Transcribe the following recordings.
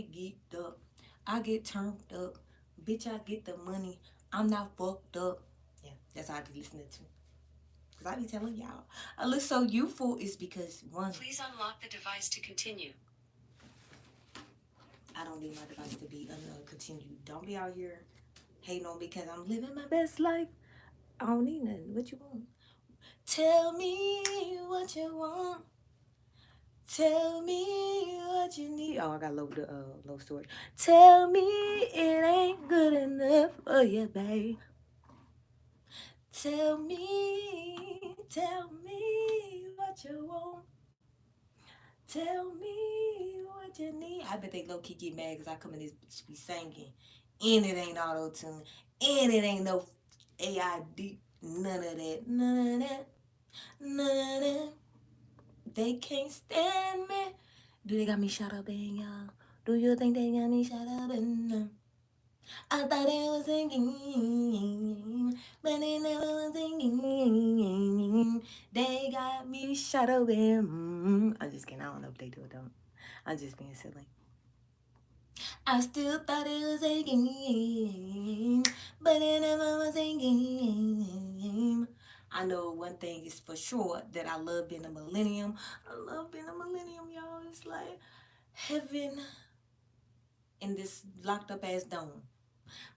geeked up. I get turned up. Bitch, I get the money. I'm not fucked up. Yeah, that's how I be listening to. Because I be telling y'all, I look so youthful is because one, Please unlock the device to continue. I don't need my device to be continued. Don't be out here hating on me because I'm living my best life. I don't need nothing. What you want? Tell me what you want. Tell me what you need. Oh, I got low storage. Tell me it ain't good enough for you, babe. Tell me what you want. Tell me what you need. I bet they low key get mad because I come in this bitch be singing, and it ain't auto tune, and it ain't no AID, none of that, none of that, none of that. They can't stand me. Do they got me shut up in y'all? Do you think they got me shut up in them? I thought it was a game, but it never was a game. They got me shut up in. I'm just kidding. I don't know if they do or don't. I'm just being silly. I still thought it was a game, but it never was a game. I know one thing is for sure that I love being a millennium. I love being a millennium, y'all. It's like heaven in this locked up ass dome.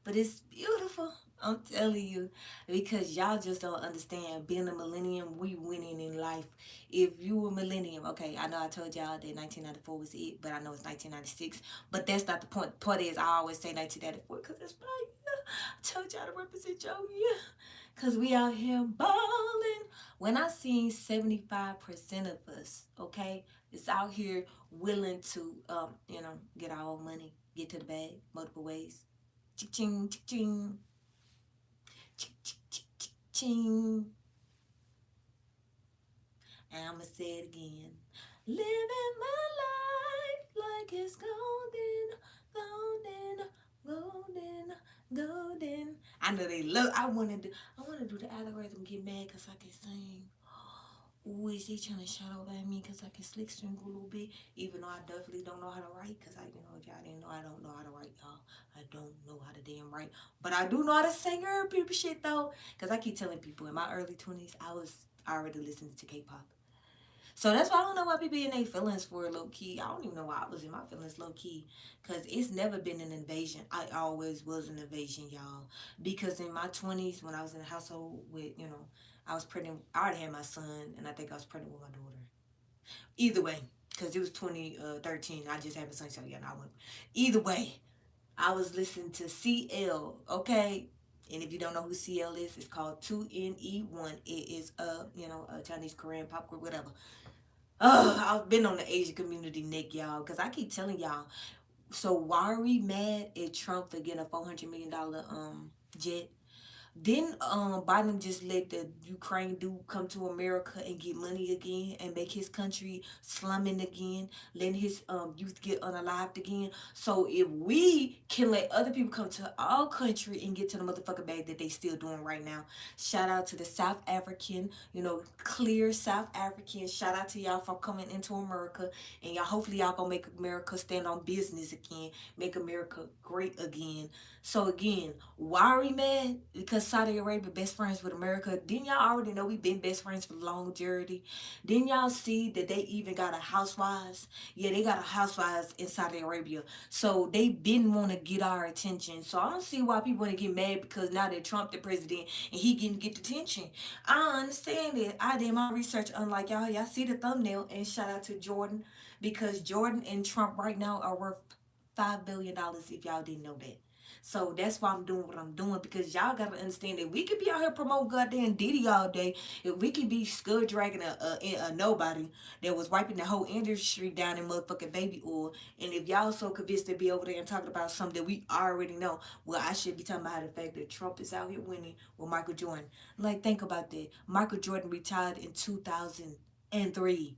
But it's beautiful. I'm telling you, because y'all just don't understand. Being a millennium, we winning in life. If you a millennium, okay, I know I told y'all that 1994 was it, but I know it's 1996. But that's not the point. The point is, I always say 1994 because it's my year. I told y'all to represent your year. Because we out here balling. When I seen 75% of us, okay, it's out here willing to, get our own money, get to the bag multiple ways. Ching, ching, ching, ching. And I'ma say it again. Living my life like it's golden, golden, golden, golden. I know they love. I wanna do the algorithm. Get mad because I can sing. Ooh, is he trying to shout out at me because I can slick string a little bit? Even though I definitely don't know how to write, because y'all didn't know I don't know how to write, y'all. I don't know how to damn write. But I do know how to sing her people shit, though. Because I keep telling people in my early 20s, I was already listening to K-pop. So that's why I don't know why people in their feelings for low key. I don't even know why I was in my feelings low key. Because it's never been an invasion. I always was an invasion, y'all. Because in my 20s, when I was in a household with, I was pregnant. I already had my son, and I think I was pregnant with my daughter. Either way, because it was 2013. I just had my son, so yeah, I went. Either way, I was listening to CL, okay? And if you don't know who CL is, it's called 2NE1. It is a Chinese Korean pop group, whatever. I've been on the Asian community neck, y'all, because I keep telling y'all. So why are we mad at Trump for getting a $400 million jet? Didn't Biden just let the Ukraine dude come to America and get money again and make his country slumming again, letting his youth get unalived again? So if we can let other people come to our country and get to the motherfucking bag that they still doing right now, shout out to the South African, clear South African. Shout out to y'all for coming into America, and y'all hopefully y'all gonna make America stand on business again, make America great again. So again, why are we mad? Because Saudi Arabia best friends with America. Didn't y'all already know we've been best friends for longevity? Didn't y'all see that they even got a housewives? Yeah, they got a housewives in Saudi Arabia. So they didn't want to get our attention. So I don't see why people want to get mad because now that Trump the president and he getting get the attention. I understand it. I did my research unlike y'all. Y'all see the thumbnail and shout out to Jordan because Jordan and Trump right now are worth $5 billion if y'all didn't know that. So that's why I'm doing what I'm doing because y'all gotta understand that we could be out here promoting goddamn Diddy all day. If we could be scud dragging a nobody that was wiping the whole industry down in motherfucking baby oil, and if y'all so convinced to be over there and talking about something that we already know, well, I should be talking about the fact that Trump is out here winning with Michael Jordan. Like, think about that. Michael Jordan retired in 2003.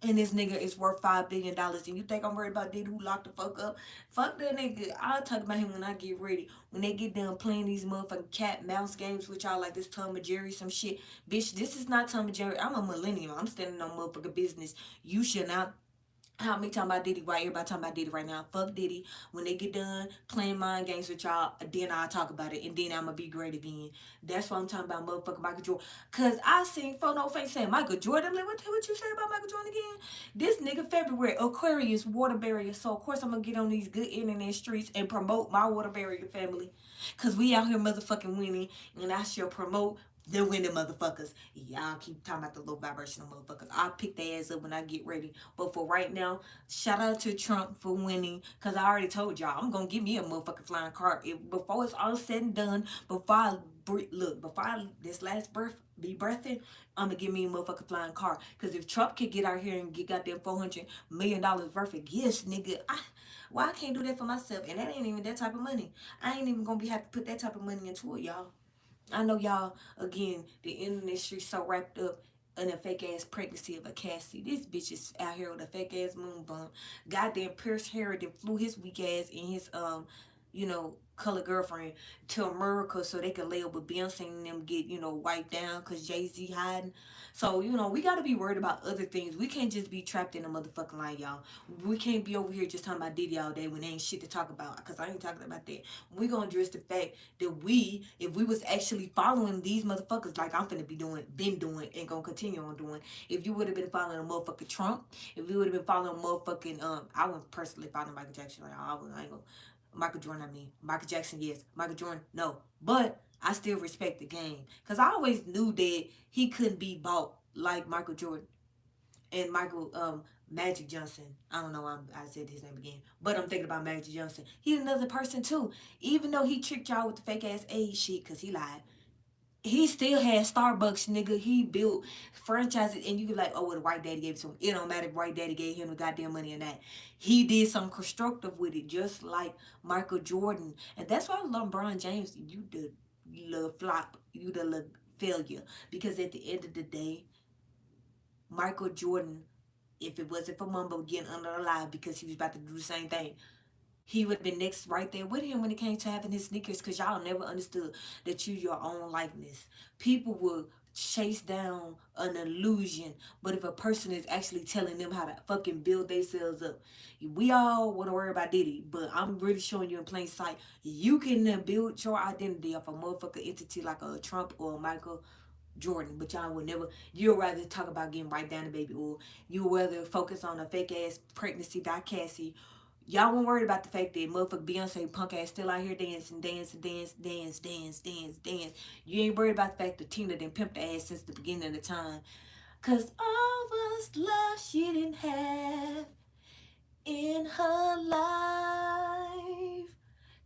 And this nigga is worth $5 billion. And you think I'm worried about Diddy who locked the fuck up? Fuck that nigga. I'll talk about him when I get ready. When they get done playing these motherfucking cat mouse games with y'all like this Tom and Jerry, some shit. Bitch, this is not Tom and Jerry. I'm a millennial. I'm standing on motherfucking business. You should not How me talking about Diddy? Why everybody talking about Diddy right now? Fuck Diddy. When they get done playing mind games with y'all, then I'll talk about it, and then I'ma be great again. That's what I'm talking about, motherfucking Michael Jordan. Cause I seen for no face saying Michael Jordan. Like, what you say about Michael Jordan again? This nigga February Aquarius water barrier. So of course I'm gonna get on these good internet streets and promote my water barrier family. Cause we out here motherfucking winning, and I shall promote the winning motherfuckers. Y'all keep talking about the low vibrational motherfuckers. I'll pick their ass up when I get ready. But for right now, shout out to Trump for winning. Cause I already told y'all I'm gonna give me a motherfucking flying car. Before it's all said and done, before I this last birth be birthing, I'm gonna give me a motherfucking flying car. Cause if Trump could get out here and get goddamn $400 million worth of gifts, nigga, why I can't do that for myself? And that ain't even that type of money. I ain't even gonna have to put that type of money into it, y'all. I know y'all, again, the internet street so wrapped up in a fake ass pregnancy of a Cassie. This bitch is out here with a fake ass moon bump. Goddamn Pierce Harrigan flew his weak ass in his colored girlfriend to America so they could lay up with Beyonce and them get, wiped down because Jay-Z hiding. So, we gotta be worried about other things. We can't just be trapped in a motherfucking line, y'all. We can't be over here just talking about Diddy all day when there ain't shit to talk about. Because I ain't talking about that. We gonna address the fact that if we was actually following these motherfuckers like I'm finna been doing, and gonna continue on doing. If you would have been following a motherfucking Trump, if you would have been following motherfucking, I wouldn't personally follow Michael Jackson. Like, I ain't gonna, Michael Jordan, I mean. Michael Jackson, yes. Michael Jordan, no. But I still respect the game. Because I always knew that he couldn't be bought like Michael Jordan and Magic Johnson. I don't know why I said his name again. But I'm thinking about Magic Johnson. He's another person too. Even though he tricked y'all with the fake ass age shit because he lied. He still had Starbucks, nigga. He built franchises, and you could like, oh, well, the white daddy gave it to him. It don't matter if white daddy gave him the goddamn money or not. He did something constructive with it, just like Michael Jordan. And that's why LeBron James, you the little flop, you the little failure. Because at the end of the day, Michael Jordan, if it wasn't for Mumbo getting under the lie because he was about to do the same thing, he would have been next right there with him when it came to having his sneakers because y'all never understood that you your own likeness. People will chase down an illusion, but if a person is actually telling them how to fucking build themselves up, we all want to worry about Diddy, but I'm really showing you in plain sight, you can build your identity off a motherfucker entity like a Trump or a Michael Jordan, but y'all would never. You'll rather talk about getting right down the baby, or you would rather focus on a fake ass pregnancy by Cassie. Y'all won't worry about the fact that motherfucker Beyonce punk ass still out here dancing, dance, dance, dance, dance, dance, dance. You ain't worried about the fact that Tina done pimped the ass since the beginning of the time. Cause all was love she didn't have in her life.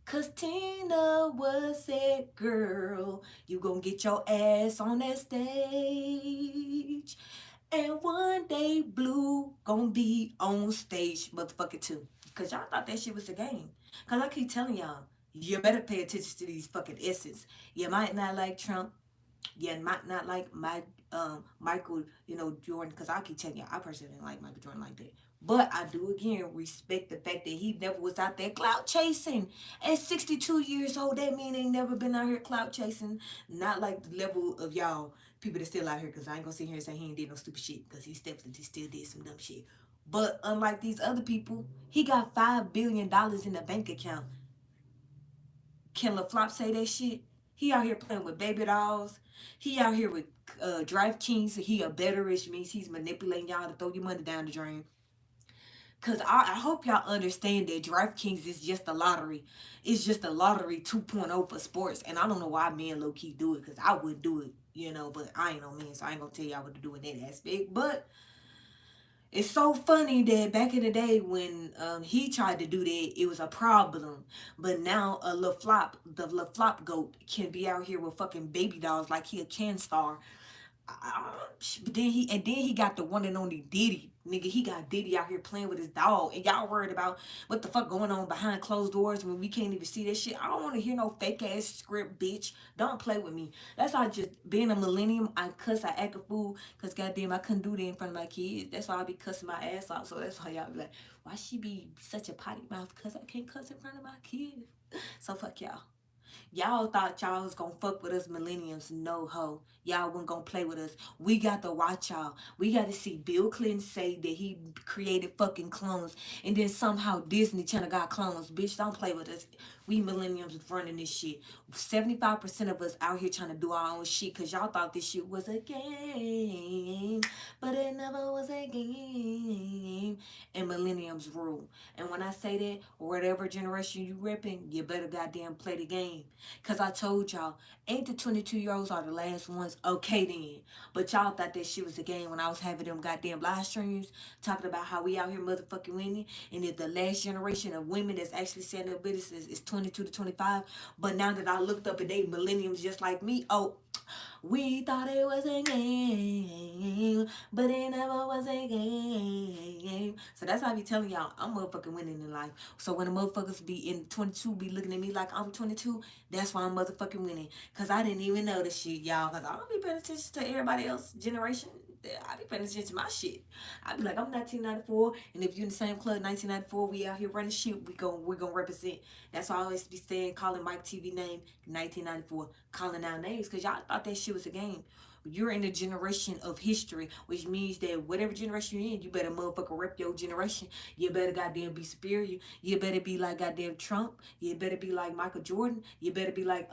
Cause Tina was that girl. You gonna get your ass on that stage. And one day Blue gonna be on stage motherfucker too. Cause y'all thought that shit was a game. Cause I keep telling y'all, you better pay attention to these fucking essence. You might not like Trump. You might not like Michael, Jordan. Cause I keep telling y'all, I personally didn't like Michael Jordan like that. But I do again respect the fact that he never was out there clout chasing. At 62 years old, that mean ain't never been out here clout chasing. Not like the level of y'all people that still out here. Cause I ain't gonna sit here and say he ain't did no stupid shit. Cause he definitely still did some dumb shit. But unlike these other people, he got $5 billion in the bank account. Can LaFlop say that shit? He out here playing with baby dolls. He out here with DraftKings. He a better rich means he's manipulating y'all to throw your money down the drain. Cause I hope y'all understand that DraftKings is just a lottery. It's just a lottery 2.0 for sports. And I don't know why men low key do it. Cause I would do it, but I ain't no man, so I ain't gonna tell y'all what to do in that aspect. But it's so funny that back in the day when he tried to do that, it was a problem. But now the LaFlop goat, can be out here with fucking baby dolls like he a can star. But then he got the one and only Diddy. Nigga, he got Diddy out here playing with his dog. And y'all worried about what the fuck going on behind closed doors when we can't even see that shit. I don't want to hear no fake ass script, bitch. Don't play with me. That's why just being a millennium, I cuss, I act a fool. Because goddamn, I couldn't do that in front of my kids. That's why I be cussing my ass off. So that's why y'all be like, why she be such a potty mouth? Because I can't cuss in front of my kids. So fuck y'all. Y'all thought y'all was gonna fuck with us millenniums. No ho. Y'all wasn't gonna play with us. We got to watch y'all. We got to see Bill Clinton say that he created fucking clones. And then somehow Disney Channel got clones. Bitch, don't play with us. We millenniums running this shit. 75% of us out here trying to do our own shit because y'all thought this shit was a game. But it never was a game. And millenniums rule. And when I say that, whatever generation you repping, you better goddamn play the game. Because I told y'all, ain't the 22-year-olds are the last ones? Okay then. But y'all thought that shit was a game when I was having them goddamn live streams talking about how we out here motherfucking winning. And if the last generation of women that's actually setting up businesses is 22 to 25. But now that I looked up and they millenniums just like me, oh, we thought it was a game, but it never was a game. So that's how I be telling y'all, I'm motherfucking winning in life. So when the motherfuckers be in 22 be looking at me like I'm 22, that's why I'm motherfucking winning. Because I didn't even know this shit, y'all. Because I don't be paying attention to everybody else's generation. I be paying attention to my shit. I be like, I'm 1994, and if you in the same club, 1994, we out here running shit, we gonna represent. That's why I always be saying, calling Mike TV name, 1994, calling out names, because y'all thought that shit was a game. You're in a generation of history, which means that whatever generation you're in, you better motherfucker rep your generation. You better goddamn be superior. You better be like goddamn Trump. You better be like Michael Jordan. You better be like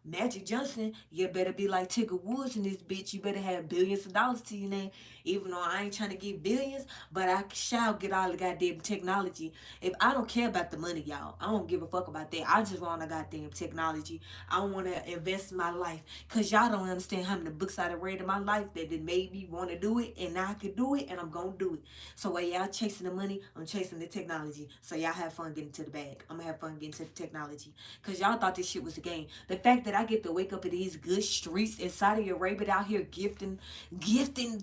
Magic Johnson. You better be like Tigger Woods in this bitch. You better have billions of dollars to your name. Even though I ain't trying to get billions, but I shall get all the goddamn technology. If I don't care about the money, y'all, I don't give a fuck about that. I just want the goddamn technology. I want to invest in my life. Because y'all don't understand how many books I read in my life that made me want to do it. And now I can do it and I'm going to do it. So while y'all chasing the money, I'm chasing the technology. So y'all have fun getting to the bag. I'm going to have fun getting to the technology. Because y'all thought this shit was a game. The fact that I get to wake up in these good streets in Saudi Arabia out here gifting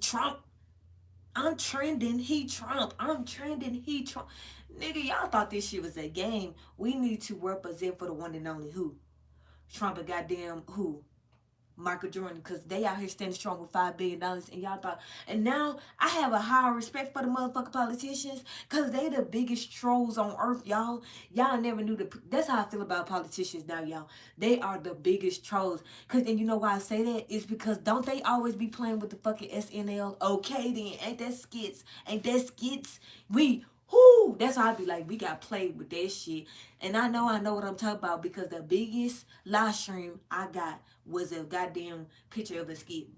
Trump. I'm trending, he Trump. I'm trending, he Trump. Nigga, y'all thought this shit was a game. We need to represent for the one and only who? Trump and goddamn who? Michael Jordan, because they out here standing strong with $5 billion, and y'all thought, and now I have a higher respect for the motherfucking politicians, because they the biggest trolls on earth, y'all. Y'all never knew that's how I feel about politicians now, y'all. They are the biggest trolls, because, and you know why I say that? It's because don't they always be playing with the fucking SNL? Okay then, ain't that skits? Ain't that skits? Whoo, that's how I be like, we got played with that shit. And I know what I'm talking about because the biggest live stream I got was a goddamn picture of a skit.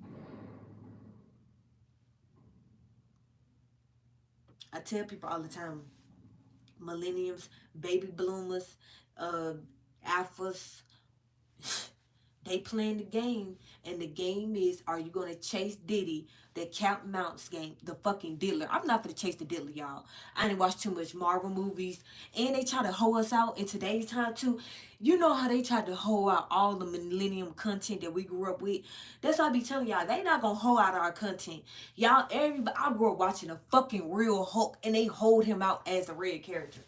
I tell people all the time, millenniums, baby bloomers, alphas, they playing the game, and the game is, are you gonna chase Diddy, the Count Mounts game, the fucking diddler? I'm not gonna chase the diddler, y'all. I didn't watch too much Marvel movies, and they try to hold us out in today's time too. You know how they tried to hold out all the millennium content that we grew up with. That's why I be telling y'all, they not gonna hold out our content. Y'all, everybody, I grew up watching a fucking real Hulk, and they hold him out as a red character.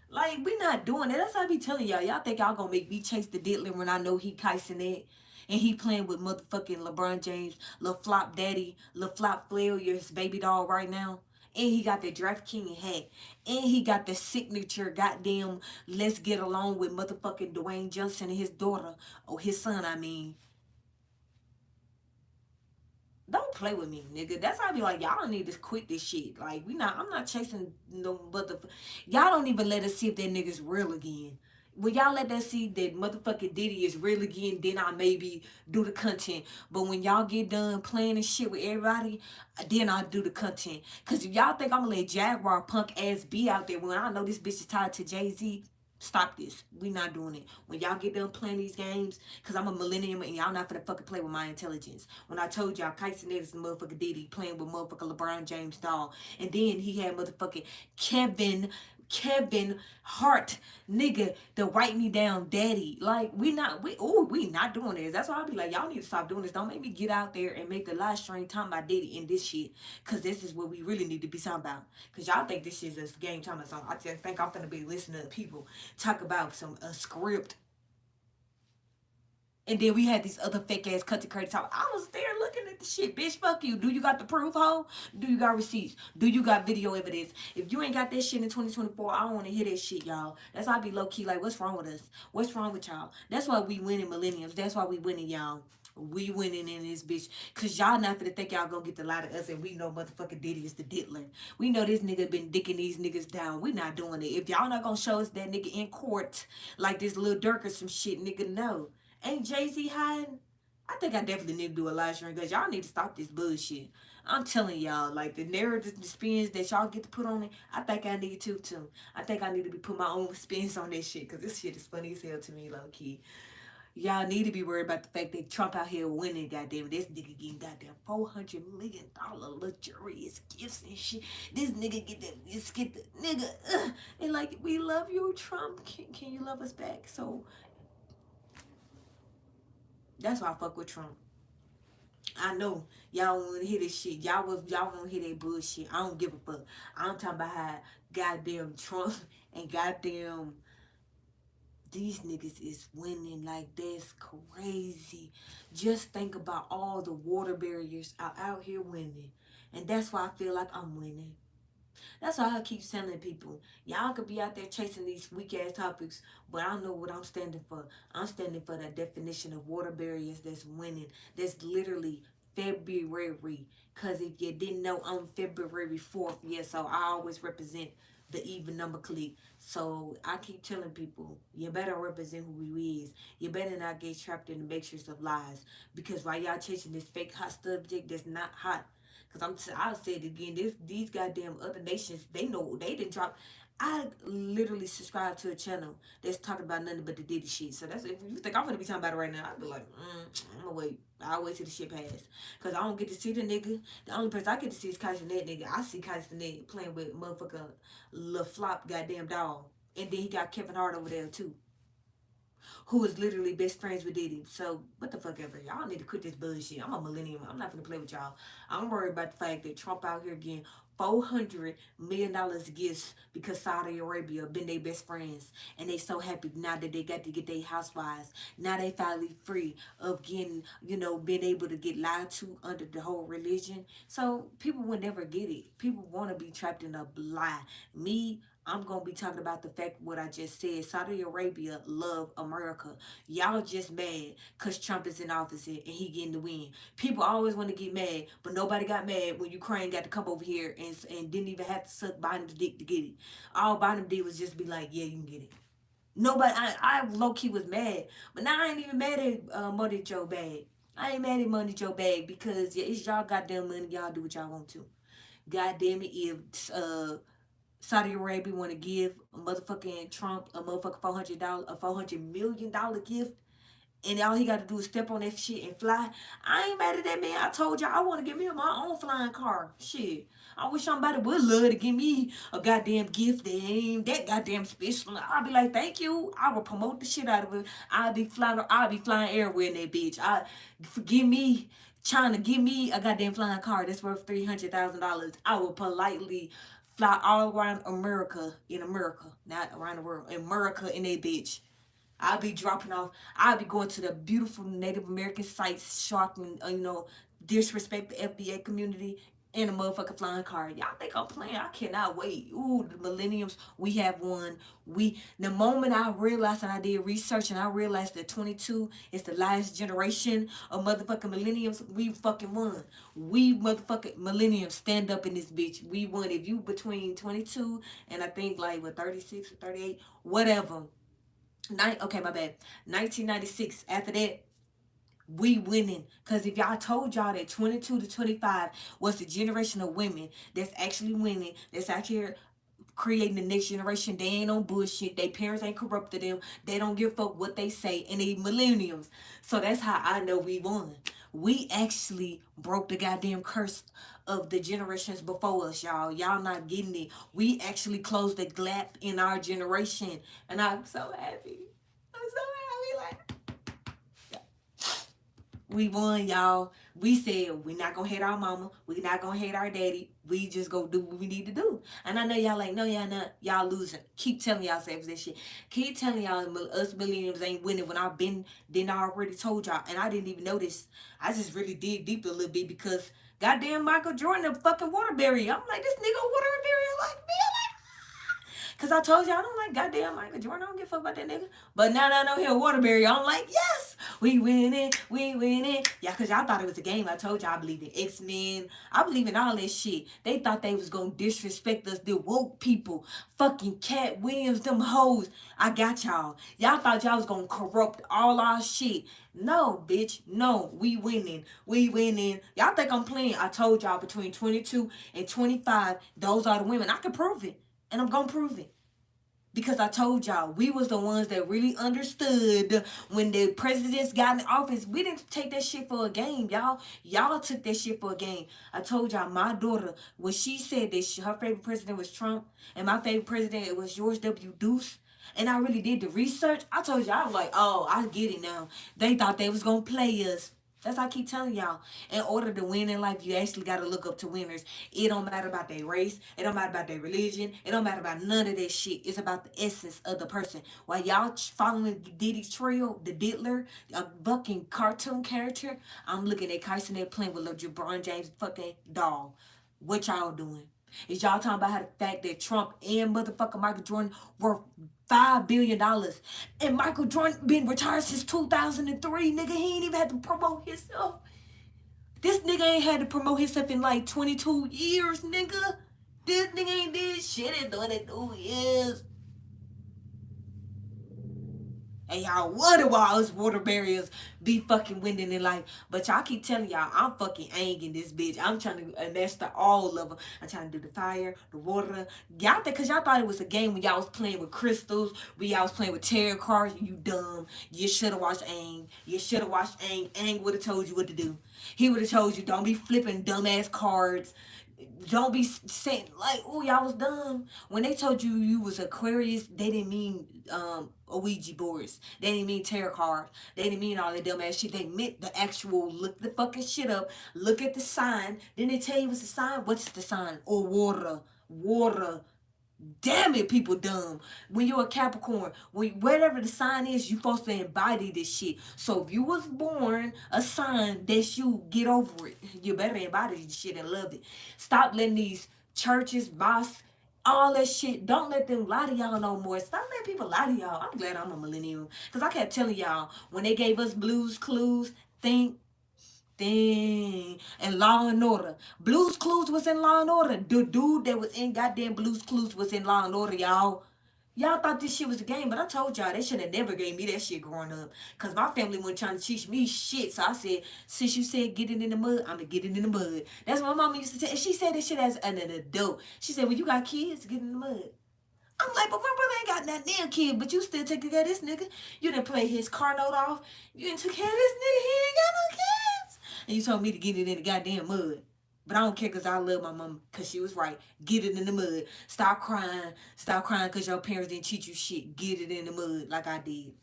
Like, we not doing that. That's how I be telling y'all. Y'all think y'all gonna make me chase the diddler when I know he kicing that. And he playing with motherfucking LeBron James, Lil Flop Daddy, Lil Flop Flair, his baby doll right now. And he got the Draft King hat. And he got the signature goddamn let's get along with motherfucking Dwayne Johnson and his daughter. Or his son, I mean. Don't play with me, nigga. That's how I be like, y'all don't need to quit this shit. Like, I'm not chasing no y'all don't even let us see if that nigga's real again. When y'all let that see that motherfucking Diddy is real again, then I maybe do the content. But when y'all get done playing and shit with everybody, then I'll do the content. Cause if y'all think I'm gonna let Jaguar punk ass be out there when I know this bitch is tied to Jay-Z, stop this. We not doing it. When y'all get done playing these games, because I'm a millennium and y'all not finna fucking play with my intelligence. When I told y'all Kyson is the motherfucker Diddy playing with motherfucker LeBron James doll. And then he had motherfucking Kevin Hart, nigga, to write me down daddy. Like, we not doing this. That's why I be like, y'all need to stop doing this. Don't make me get out there and make the live stream talking about Diddy and this shit. Cause this is what we really need to be talking about. Cause y'all think this shit is a game talking about something. I just think I'm finna be listening to people talk about a script. And then we had these other fake ass content creators talk. I was there looking at the shit, bitch. Fuck you. Do you got the proof, ho? Do you got receipts? Do you got video evidence? If you ain't got that shit in 2024, I don't want to hear that shit, y'all. That's why I be low key like, what's wrong with us? What's wrong with y'all? That's why we winning millenniums. That's why we winning, y'all. We winning in this bitch. Cause y'all not finna think y'all gonna get the lot of us and we know motherfucking Diddy is the diddler. We know this nigga been dicking these niggas down. We not doing it. If y'all not gonna show us that nigga in court like this Lil Durk or some shit, nigga, no. Ain't Jay-Z hiding? I think I definitely need to do a live stream because y'all need to stop this bullshit. I'm telling y'all, like the narrative, the spins that y'all get to put on it, I think I need to too. I think I need to be put my own spins on this shit because this shit is funny as hell to me, low key. Y'all need to be worried about the fact that Trump out here winning, goddamn. This nigga getting goddamn $400 million luxurious gifts and shit. This nigga get that, just get the nigga, and like, we love you, Trump. Can you love us back? So that's why I fuck with Trump. I know y'all want to hear this shit. Y'all want to hear that bullshit. I don't give a fuck. I'm talking about how goddamn Trump and goddamn these niggas is winning. Like, that's crazy. Just think about all the water barriers out here winning. And that's why I feel like I'm winning. That's why I keep telling people, y'all could be out there chasing these weak ass topics, but I know what I'm standing for. I'm standing for the definition of water barriers that's winning. That's literally February. Cause if you didn't know, I'm February 4th. Yeah, so I always represent the even number clique. So I keep telling people, you better represent who you is. You better not get trapped in the matrix of lies. Because while y'all chasing this fake hot subject that's not hot, because I'll say it again, these goddamn other nations, they know, they didn't drop. I literally subscribe to a channel that's talking about nothing but the Diddy shit. So that's, if you think I'm gonna be talking about it right now, I'd be like, I'm gonna wait. I'll wait till the shit pass. Because I don't get to see the nigga. The only person I get to see is Kai Cenat, nigga. I see Kai Cenat playing with motherfucker Lil Flop goddamn dog. And then he got Kevin Hart over there too, who is literally best friends with Diddy. So, what the fuck ever. Y'all need to quit this bullshit. I'm a millennium. I'm not gonna play with y'all. I'm worried about the fact that Trump out here getting $400 million gifts because Saudi Arabia been their best friends. And they so happy now that they got to get their housewives. Now they finally free of getting, being able to get lied to under the whole religion. So, people will never get it. People want to be trapped in a lie. I'm going to be talking about the fact what I just said. Saudi Arabia love America. Y'all just mad because Trump is in office and he getting the win. People always want to get mad, but nobody got mad when Ukraine got to come over here and didn't even have to suck Biden's dick to get it. All Biden did was just be like, yeah, you can get it. Nobody, I low-key was mad. But now I ain't even mad at Money Joe Bag. I ain't mad at Money Joe Bag because it's y'all goddamn money. Y'all do what y'all want to. God damn it, if Saudi Arabia want to give motherfucking Trump a motherfucking $400 million gift, and all he got to do is step on that shit and fly. I ain't mad at that man. I told y'all I want to give me my own flying car. Shit, I wish somebody would love to give me a goddamn gift that ain't that goddamn special. I'll be like, thank you. I will promote the shit out of it. I'll be flying everywhere in that bitch. Forgive me. Trying to give me a goddamn flying car that's worth $300,000. I will politely fly all around America, not around the world, America in a bitch. I'll be dropping off. I'll be going to the beautiful Native American sites, shocking, disrespect the FBA community in a motherfucking flying car. Y'all think I'm playing? I cannot wait. Ooh, the millenniums, we have won. The moment I realized and I did research and I realized that 22 is the last generation of motherfucking millenniums, we fucking won. We motherfucking millenniums stand up in this bitch. We won. If you between 22 and I think like 36 or 38, whatever. Okay, my bad. 1996. After that, we winning. Because if y'all told y'all that 22 to 25 was the generation of women that's actually winning, that's out here creating the next generation, they ain't on bullshit. Their parents ain't corrupted them. They don't give a fuck what they say. And they millenniums. So that's how I know we won. We actually broke the goddamn curse of the generations before us, y'all. Y'all not getting it. We actually closed the gap in our generation. And I'm so happy. I'm so happy. Like, We won, y'all. We said we not gonna hate our mama. We not gonna hate our daddy. We just go do what we need to do. And I know y'all like, no, y'all not. Y'all losing. Keep telling yourselves that shit. Keep telling y'all us millennials ain't winning when I've been, then I already told y'all. And I didn't even notice. I just really dig deep a little bit because goddamn Michael Jordan, a fucking Waterbury. I'm like, this nigga Waterbury like me. Cause I told y'all I don't like goddamn Michael Jordan. I don't give a fuck about that nigga. But now that I know he a Waterbury, I'm like, yes, we winning, we winning. Yeah, cause y'all thought it was a game. I told y'all I believe in X-Men. I believe in all that shit. They thought they was gonna disrespect us, the woke people. Fucking Cat Williams, them hoes. I got y'all. Y'all thought y'all was gonna corrupt all our shit. No, bitch. No, we winning. We winning. Y'all think I'm playing? I told y'all between 22 and 25, those are the women. I can prove it. And I'm gonna prove it. Because I told y'all, we was the ones that really understood when the presidents got in office. We didn't take that shit for a game, y'all. Y'all took that shit for a game. I told y'all, my daughter, when she said that her favorite president was Trump, and my favorite president it was George W. Bush, and I really did the research, I told y'all, I was like, oh, I get it now. They thought they was gonna play us. That's how I keep telling y'all. In order to win in life, you actually got to look up to winners. It don't matter about their race. It don't matter about their religion. It don't matter about none of that shit. It's about the essence of the person. While y'all following Diddy's Trail, the Diddler, a fucking cartoon character, I'm looking at Kyson there playing with little LeBron James fucking doll. What y'all doing? Is y'all talking about how the fact that Trump and motherfucking Michael Jordan were $5 billion, and Michael Jordan been retired since 2003. Nigga, he ain't even had to promote himself. This nigga ain't had to promote himself in like 22 years, nigga. This nigga ain't did shit in 22 years. And y'all wonder why us water barriers be fucking winning in life. But y'all keep telling y'all, I'm fucking anging this bitch. I'm trying to master all of them. I'm trying to do the fire, the water. Y'all think, cause y'all thought it was a game when y'all was playing with crystals, when y'all was playing with tarot cards. You dumb. You should have watched Aang. You should have watched Aang. Aang would have told you what to do. He would have told you, don't be flipping dumbass cards. Don't be saying like, oh, y'all was dumb. When they told you you was Aquarius, they didn't mean Ouija boards. They didn't mean tarot cards. They didn't mean all that dumb ass shit. They meant the actual look the fucking shit up. Look at the sign. Then they tell you what's the sign. What's the sign? Or water. Water. Damn it, people dumb. When you're a Capricorn, whatever the sign is, you supposed to embody this shit. So if you was born a sign, that's you. Get over it. You better embody this shit and love it. Stop letting these churches, boss, all that shit. Don't let them lie to y'all no more. Stop letting people lie to y'all. I'm glad I'm a millennial. Because I kept telling y'all, when they gave us Blues Clues, think, and Law and Order. Blues Clues was in Law and Order. The dude that was in goddamn Blues Clues was in Law and Order, y'all. Y'all thought this shit was a game, but I told y'all they should have never gave me that shit growing up. Cause my family wasn't trying to teach me shit. So I said, since you said get it in the mud, I'ma get it in the mud. That's what my mama used to say. And she said this shit as an adult. She said, when you got kids, get in the mud. I'm like, but my brother ain't got that damn kid, but you still taking care of this nigga. You didn't play his car note off. You didn't take care of this nigga. He ain't got no kids. And you told me to get it in the goddamn mud. But I don't care because I love my mom because she was right. Get it in the mud. Stop crying. Stop crying because your parents didn't teach you shit. Get it in the mud like I did.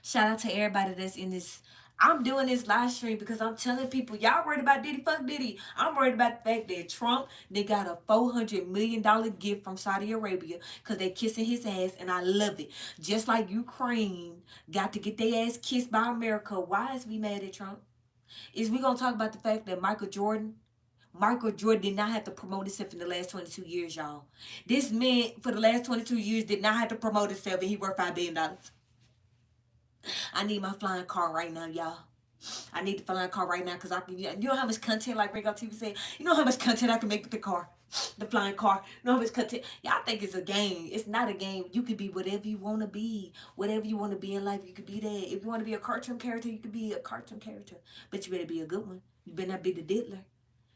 Shout out to everybody that's in this. I'm doing this live stream because I'm telling people, y'all worried about Diddy, fuck Diddy. I'm worried about the fact that Trump, they got a $400 million gift from Saudi Arabia because they kissing his ass, and I love it. Just like Ukraine got to get their ass kissed by America. Why is we mad at Trump? Is we going to talk about the fact that Michael Jordan did not have to promote himself in the last 22 years, y'all. This man, for the last 22 years, did not have to promote himself, and he worth $5 billion. I need my flying car right now, y'all. I need the flying car right now because I can. You know how much content, like Ringo TV said. You know how much content I can make with the car, the flying car. You know how much content. Y'all think it's a game. It's not a game. You can be whatever you want to be. Whatever you want to be in life, you could be that. If you want to be a cartoon character, you could be a cartoon character. But you better be a good one. You better not be the diddler.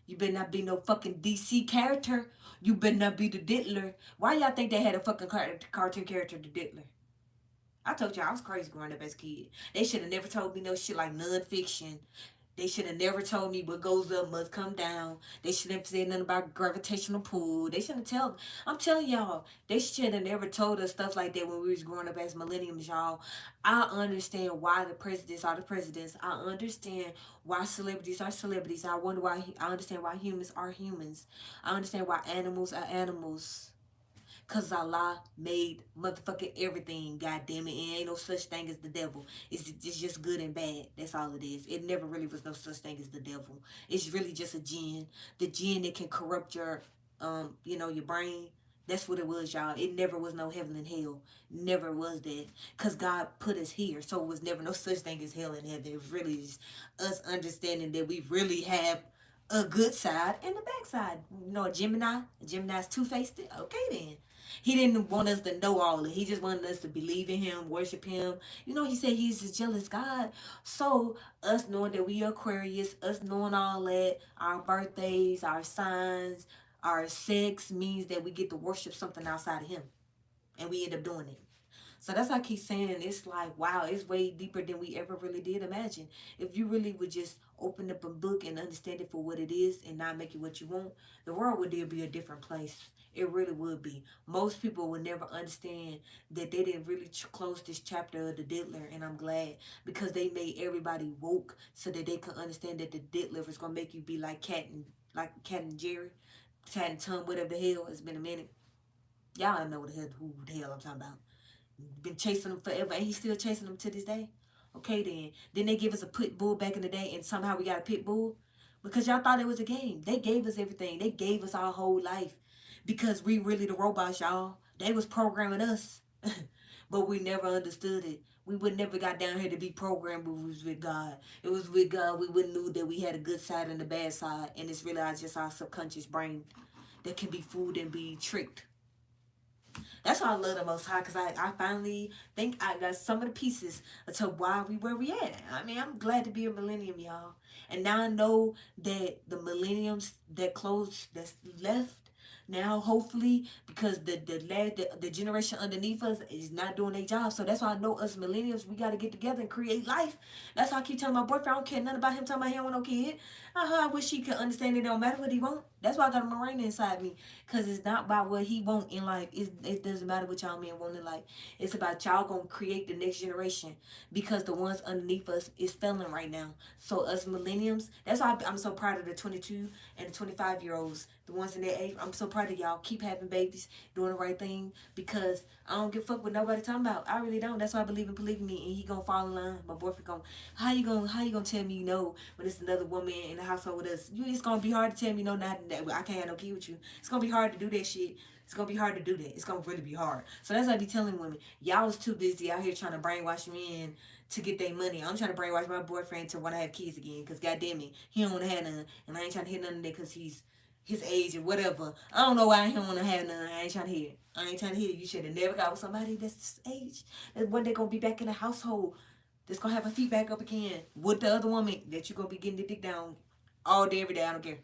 You better not be no fucking DC character. You better not be the diddler. Why y'all think they had a fucking cartoon character, the diddler? I told y'all I was crazy growing up as a kid. They should have never told me no shit like nonfiction. They should have never told me what goes up must come down. They shouldn't have said nothing about gravitational pull. They shouldn't tell. I'm telling y'all, they should have never told us stuff like that when we was growing up as millenniums, y'all. I understand why the presidents are the presidents. I understand why celebrities are celebrities. I wonder why. I understand why humans are humans. I understand why animals are animals. Cause Allah made motherfucking everything, goddamn it. And ain't no such thing as the devil. It's just good and bad. That's all it is. It never really was no such thing as the devil. It's really just a jinn. The jinn that can corrupt your your brain. That's what it was, y'all. It never was no heaven and hell. Never was that. Cause God put us here. So it was never no such thing as hell and heaven. It was really just us understanding that we really have a good side and the bad side. You know, Gemini's two-faced. Okay then. He didn't want us to know all of it. He just wanted us to believe in him, worship him. You know, he said he's a jealous God. So us knowing that we are Aquarius, us knowing all that, our birthdays, our signs, our sex means that we get to worship something outside of him. And we end up doing it. So that's why I keep saying it's like, wow, it's way deeper than we ever really did imagine. If you really would just open up a book and understand it for what it is and not make it what you want, the world would be a different place. It really would be. Most people would never understand that they didn't really close this chapter of the Diddler, and I'm glad because they made everybody woke so that they could understand that the Diddler is gonna make you be like Cat and Jerry, Cat and Tom, whatever the hell. It's been a minute. Y'all know who the hell I'm talking about. Been chasing them forever, and he's still chasing them to this day. Okay, then. Then they give us a pit bull back in the day, and somehow we got a pit bull because y'all thought it was a game. They gave us everything. They gave us our whole life because we really the robots, y'all. They was programming us, but we never understood it. We would never got down here to be programmed. It was with God. It was with God. We wouldn't knew that we had a good side and a bad side, and it's really just our subconscious brain that can be fooled and be tricked. That's why I love the Most High, because I finally think I got some of the pieces to why we where we at. I mean, I'm glad to be a millennium, y'all. And now I know that the millenniums that close that's left now, hopefully, because the generation underneath us is not doing their job. So that's why I know us millennials, we got to get together and create life. That's why I keep telling my boyfriend I don't care nothing about him talking about he don't want no kid. I wish he could understand it don't matter what he want. That's why I got a Marine inside me. Because it's not about what he want in life. It doesn't matter what y'all men want in life. It's about y'all going to create the next generation. Because the ones underneath us is failing right now. So us millenniums, that's why I'm so proud of the 22 and the 25-year-olds. The ones in their age, I'm so proud of y'all. Keep having babies, doing the right thing. Because I don't give a fuck what nobody talking about. I really don't. That's why I believe in polygamy. And he going to fall in line. My boyfriend going, how you gonna tell me no when it's another woman in the household with us? It's going to be hard to tell me no, not that I can't have no kid with you. It's going to be hard to do that shit. It's going to be hard to do that. It's going to really be hard. So that's what I be telling women. Y'all was too busy out here trying to brainwash me in to get their money. I'm trying to brainwash my boyfriend to want to have kids again. Because goddamn it, he don't want to have none. And I ain't trying to hit none of that because he's his age or whatever. I don't know why he don't want to have none. I ain't trying to hear it. I ain't trying to hear it. You should have never got with somebody that's this age. That one day going to be back in the household. That's going to have her feet back up again. With the other woman that you going to be getting the dick down all day, every day. I don't care.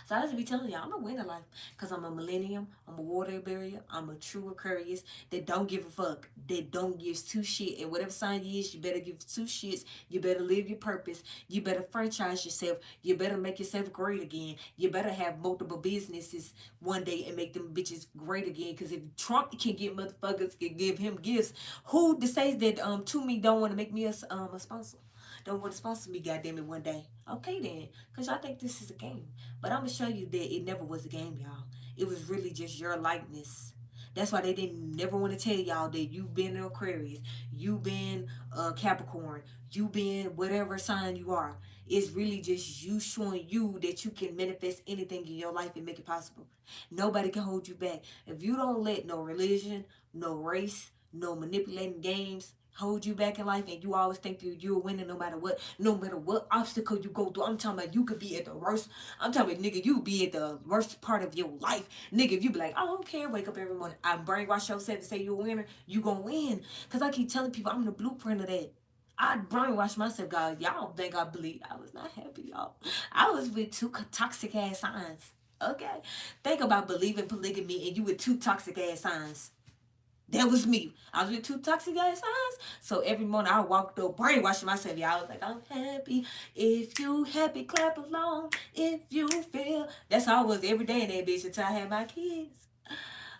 So I just be telling y'all, I'm a winner life. Because I'm a millennium, I'm a water barrier, I'm a true Aquarius that don't give a fuck. That don't give two shit. And whatever sign you is, you better give two shits. You better live your purpose. You better franchise yourself. You better make yourself great again. You better have multiple businesses one day and make them bitches great again. Because if Trump can get motherfuckers, can give him gifts, who says that to me don't want to make me a sponsor? Don't want to sponsor me, goddamn it, one day. Okay then, because y'all think this is a game. But I'm going to show you that it never was a game, y'all. It was really just your likeness. That's why they didn't never want to tell y'all that you been an Aquarius, you been a Capricorn, you been whatever sign you are. It's really just you showing you that you can manifest anything in your life and make it possible. Nobody can hold you back. If you don't let no religion, no race, no manipulating games hold you back in life and you always think that you're winning no matter what obstacle you go through. I'm talking about you could be at the worst. I'm talking about, nigga, you be at the worst part of your life. Nigga, if you be like, I don't care, wake up every morning, I brainwash yourself and say you're a winner, you gonna win. Because I keep telling people I'm the blueprint of that. I brainwash myself, guys. Y'all think I believe. I was not happy, y'all. I was with two toxic ass signs. Okay? Think about believing polygamy and you with two toxic ass signs. That was me. I was with two toxic ass eyes. So every morning I walked up brainwashing myself. Yeah, I was like, I'm happy. If you happy, clap along. If you feel. That's how I was every day in that bitch until I had my kids.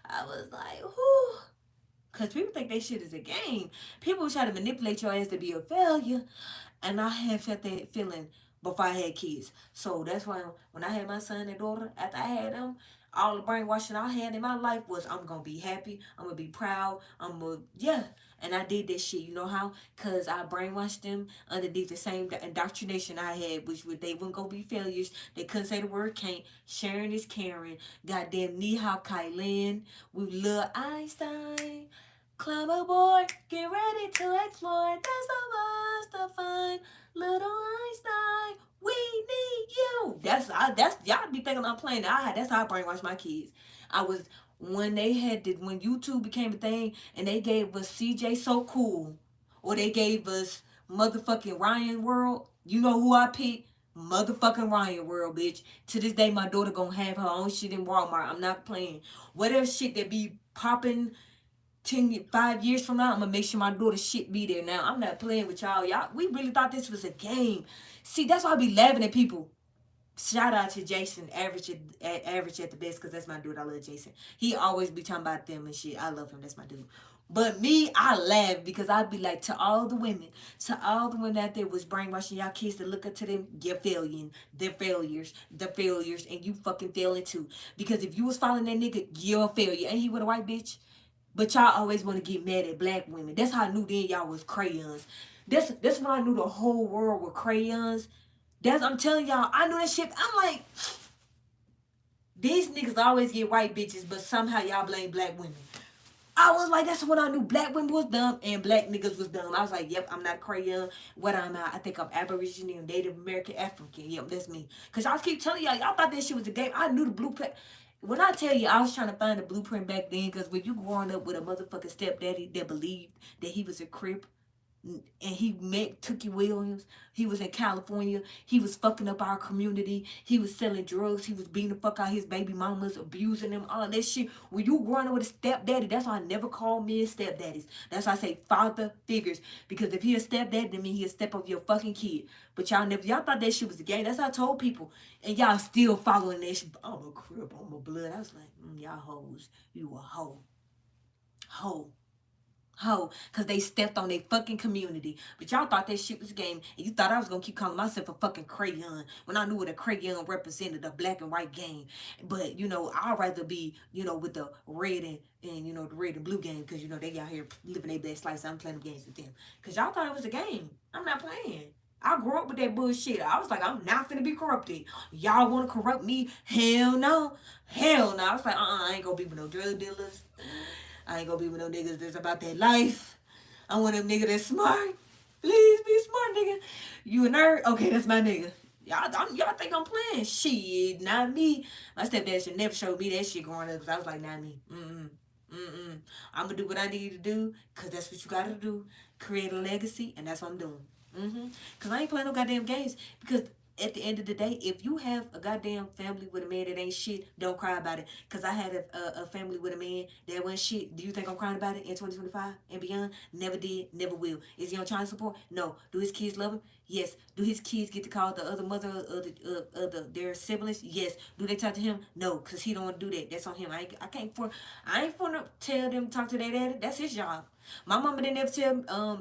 I was like, whoo. Because people think that shit is a game. People try to manipulate your ass to be a failure. And I had felt that feeling before I had kids. So that's why when I had my son and daughter, after I had them, all the brainwashing I had in my life was I'm going to be happy. I'm going to be proud. Yeah. And I did that shit. You know how? Because I brainwashed them underneath the same indoctrination I had, which they weren't going to be failures. They couldn't say the word can't. Sharon is Karen. Goddamn Nihao Kylan. We love Einstein. Climb aboard, get ready to explore. There's so much to find. Little Einstein, we need you. That's y'all be thinking I'm playing. That's how I brainwash my kids. I was when YouTube became a thing and they gave us CJ So Cool, or they gave us motherfucking Ryan World. You know who I picked? Motherfucking Ryan World, bitch. To this day, my daughter gonna have her own shit in Walmart. I'm not playing. Whatever shit that be popping 5 years from now, I'm gonna make sure my daughter shit be there. Now I'm not playing with y'all. We really thought this was a game. See, that's why I be laughing at people. Shout out to Jason, average at the best, because that's my dude. I love Jason. He always be talking about them and shit. I love him. That's my dude. But me, I laugh because I be like, to all the women out there was brainwashing y'all kids to look up to them, you're failing. They're failures, and you fucking failing too. Because if you was following that nigga, you're a failure. Ain't he with a white bitch? But y'all always want to get mad at black women. That's how I knew then y'all was crayons. That's when I knew the whole world were crayons. I'm telling y'all, I knew that shit. I'm like, these niggas always get white bitches, but somehow y'all blame black women. I was like, that's when I knew black women was dumb and black niggas was dumb. I was like, yep, I'm not crayon. What I'm at, I think I'm Aboriginal, Native American, African. Yep, that's me. Because y'all keep telling y'all thought that shit was a game. I knew the blueprint. When I tell you, I was trying to find the blueprint back then, because when you growing up with a motherfucking stepdaddy that believed that he was a crip, and he met Tookie Williams. He was in California. He was fucking up our community. He was selling drugs. He was beating the fuck out his baby mamas, abusing them, all that shit. When you growing up with a stepdaddy, that's why I never call men stepdaddies. That's why I say father figures. Because if he a stepdaddy, then mean he'll step up your fucking kid. But y'all thought that shit was a game. That's how I told people. And y'all still following that shit. I'm a crip, I'm a blood. I was like, y'all hoes. You a hoe. Hoe. Because they stepped on their fucking community. But y'all thought that shit was a game, and you thought I was gonna keep calling myself a fucking crayon when I knew what a crayon represented, a black and white game. But I'd rather be with the red and the red and blue game, because they out here living their best life. So I'm playing games with them because y'all thought it was a game. I'm not playing. I grew up with that bullshit. I was like, I'm not finna be corrupted. Y'all wanna corrupt me? Hell no. Hell no. I was like, I ain't gonna be with no drug dealers. I ain't gonna be with no niggas that's about that life. I want a nigga that's smart. Please be smart, nigga. You a nerd? Okay, that's my nigga. Y'all think I'm playing? Shit, not me. My stepdad should never show me that shit growing up, because I was like, not me. I'm gonna do what I need to do, because that's what you gotta do. Create a legacy, and that's what I'm doing. Because I ain't playing no goddamn games. Because at the end of the day, if you have a goddamn family with a man that ain't shit, don't cry about it. Because I had a family with a man that wasn't shit. Do you think I'm crying about it in 2025 and beyond? Never did, never will. Is he on child support? No. Do his kids love him? Yes. Do his kids get to call the other mother of their siblings? Yes. Do they talk to him? No, because he don't want to do that. That's on him. I ain't for to tell them to talk to their daddy. That's his job. My mama didn't ever tell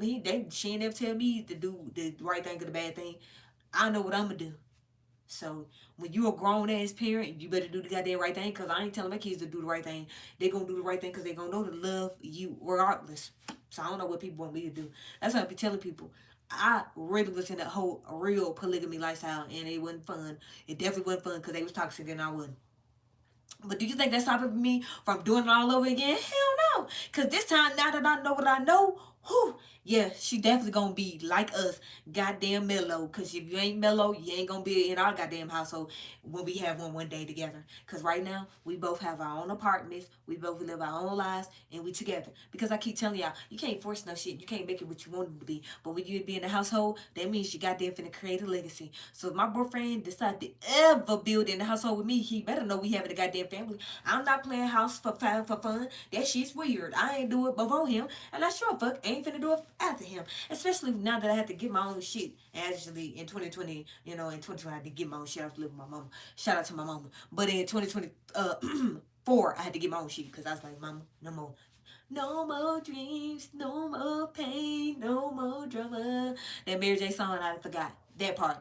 she ain't never tell me to do the right thing or the bad thing. I know what I'm gonna do. So when you a grown ass parent, you better do the goddamn right thing, because I ain't telling my kids to do the right thing. They gonna do the right thing because they gonna know to love you regardless. So I don't know what people want me to do. That's what I be telling people. I really was in a whole real polygamy lifestyle, and it wasn't fun. It definitely wasn't fun because they was toxic and I wasn't. But do you think that's stopping me from doing it all over again? Hell no. Because this time, now that I know what I know, yeah, she definitely going to be like us, goddamn mellow. Because if you ain't mellow, you ain't going to be in our goddamn household when we have one day together. Because right now, we both have our own apartments. We both live our own lives and we together. Because I keep telling y'all, you can't force no shit. You can't make it what you want it to be. But when you be in the household, that means you goddamn finna create a legacy. So if my boyfriend decide to ever build in the household with me, he better know we having a goddamn family. I'm not playing house for fun. That shit's weird. I ain't do it before him, and I sure fuck ain't finna do it after him. Especially now that I had to get my own shit. Actually, in 2020, in 2020 I had to get my own shit. I was living with my mama. Shout out to my mama. But in 2020, I had to get my own shit because I was like, Mama, no more. No more dreams, no more pain, no more drama. That Mary J song I forgot. That part.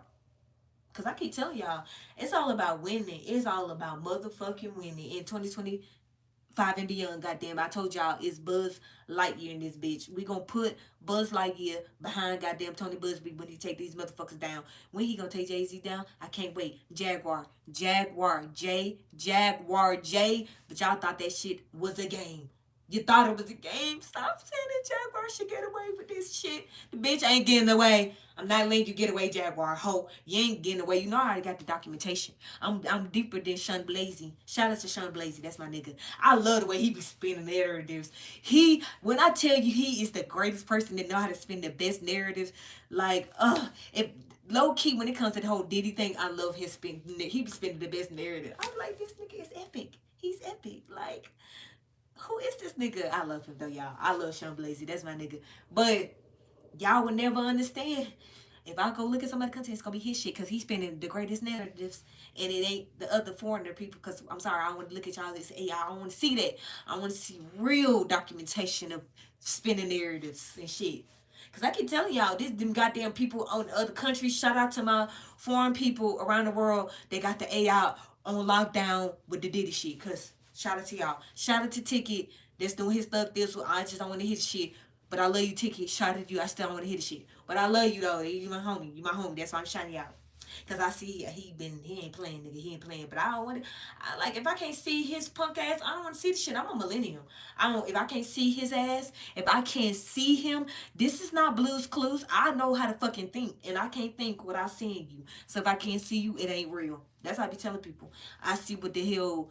Cause I keep telling y'all, it's all about winning. It's all about motherfucking winning. In 2025 and beyond, goddamn, I told y'all it's Buzz Lightyear in this bitch. We gonna put Buzz Lightyear behind goddamn Tony Busby when he take these motherfuckers down. When he gonna take Jay-Z down? I can't wait. Jaguar J. But y'all thought that shit was a game. You thought it was a game? Stop saying that Jaguar should get away with this shit. The bitch ain't getting away. I'm not letting you get away, Jaguar. Ho, you ain't getting away. You know I already got the documentation. I'm deeper than Sean Blasey. Shout out to Sean Blasey. That's my nigga. I love the way he be spinning narratives. When I tell you he is the greatest person that know how to spin the best narratives, like, if low key when it comes to the whole Diddy thing, I love his spin. He be spinning the best narrative. I'm like, this nigga is epic. He's epic. Like, who is this nigga? I love him though, y'all. I love Sean Blasey. That's my nigga. But y'all would never understand. If I go look at some of the content, it's gonna be his shit because he's spinning the greatest narratives, and it ain't the other foreigner people. Because I'm sorry, I don't want to look at y'all and say, I don't want to see that. I want to see real documentation of spinning narratives and shit. Cause I keep telling y'all, them goddamn people on other countries. Shout out to my foreign people around the world. They got the AI on lockdown with the Diddy shit. Cause shout out to y'all. Shout out to Ticket that's doing his stuff. I just don't want to hit shit. But I love you, Ticket. Shout out to you. I still don't want to hit shit. But I love you though. You my homie. You my homie. That's why I'm shouting you out. Cause I see he ain't playing, nigga. He ain't playing. But I don't want to. Like if I can't see his punk ass, I don't want to see the shit. I'm a millennial. If I can't see his ass, if I can't see him, this is not Blue's Clues. I know how to fucking think, and I can't think without seeing you. So if I can't see you, it ain't real. That's how I be telling people. I see what the hell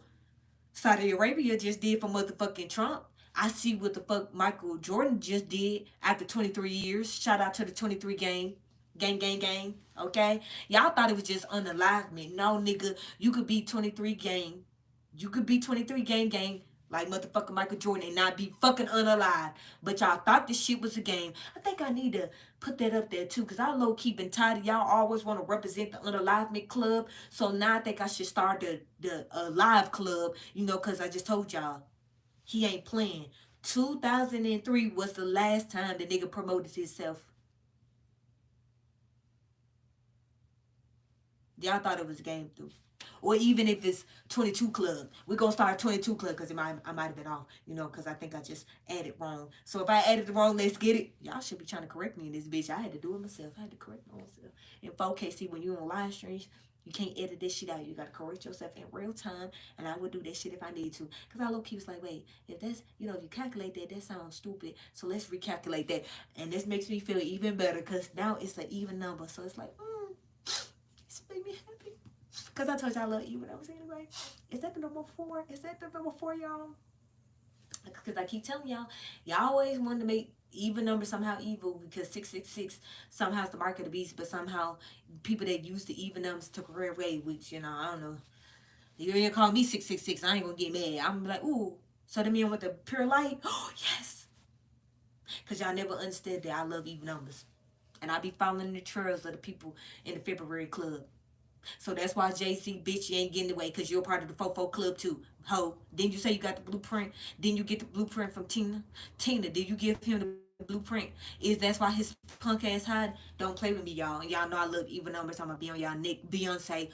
Saudi Arabia just did for motherfucking Trump. I see what the fuck Michael Jordan just did after 23 years. Shout out to the 23 gang. Gang, gang, gang. Okay? Y'all thought it was just unalivement. No, nigga. You could be 23 gang. You could be 23 gang, gang. Like motherfucking Michael Jordan and not be fucking unalive. But y'all thought this shit was a game. I think I need to put that up there too. Because I low-key been tired of y'all always want to represent the unalivement club. So now I think I should start the alive club. Because I just told y'all. He ain't playing. 2003 was the last time the nigga promoted himself. Y'all thought it was a game through. Or even if it's 22 Club. We're going to start 22 Club because I might have been off. Because I think I just added wrong. So if I added wrong, let's get it. Y'all should be trying to correct me in this bitch. I had to do it myself. I had to correct myself. In 4K, see, when you on live streams, you can't edit this shit out. You got to correct yourself in real time. And I would do that shit if I need to. Because I low-key was like, wait, if that's, if you calculate that sounds stupid. So let's recalculate that. And this makes me feel even better because now it's an even number. So it's like, it's made me happy. Because I told y'all I love even numbers anyway. Is that the number 4? Is that the number 4, y'all? Because I keep telling y'all always wanted to make even numbers somehow evil because 666 somehow is the mark of the beast, but somehow people that use the even numbers took a away, which, I don't know. You ain't call me 666, I ain't gonna get mad. I'm like, ooh, so that mean with the pure light? Oh, yes. Because y'all never understood that I love even numbers. And I be following the trails of the people in the February Club. So that's why JC, bitch, you ain't getting away because you're part of the 4-4 Club too. Ho. Didn't you say you got the blueprint? Didn't you get the blueprint from Tina? Tina, did you give him the blueprint? That's why his punk ass hide? Don't play with me, y'all. And y'all know I love even numbers. I'm going to be on y'all neck. Beyonce,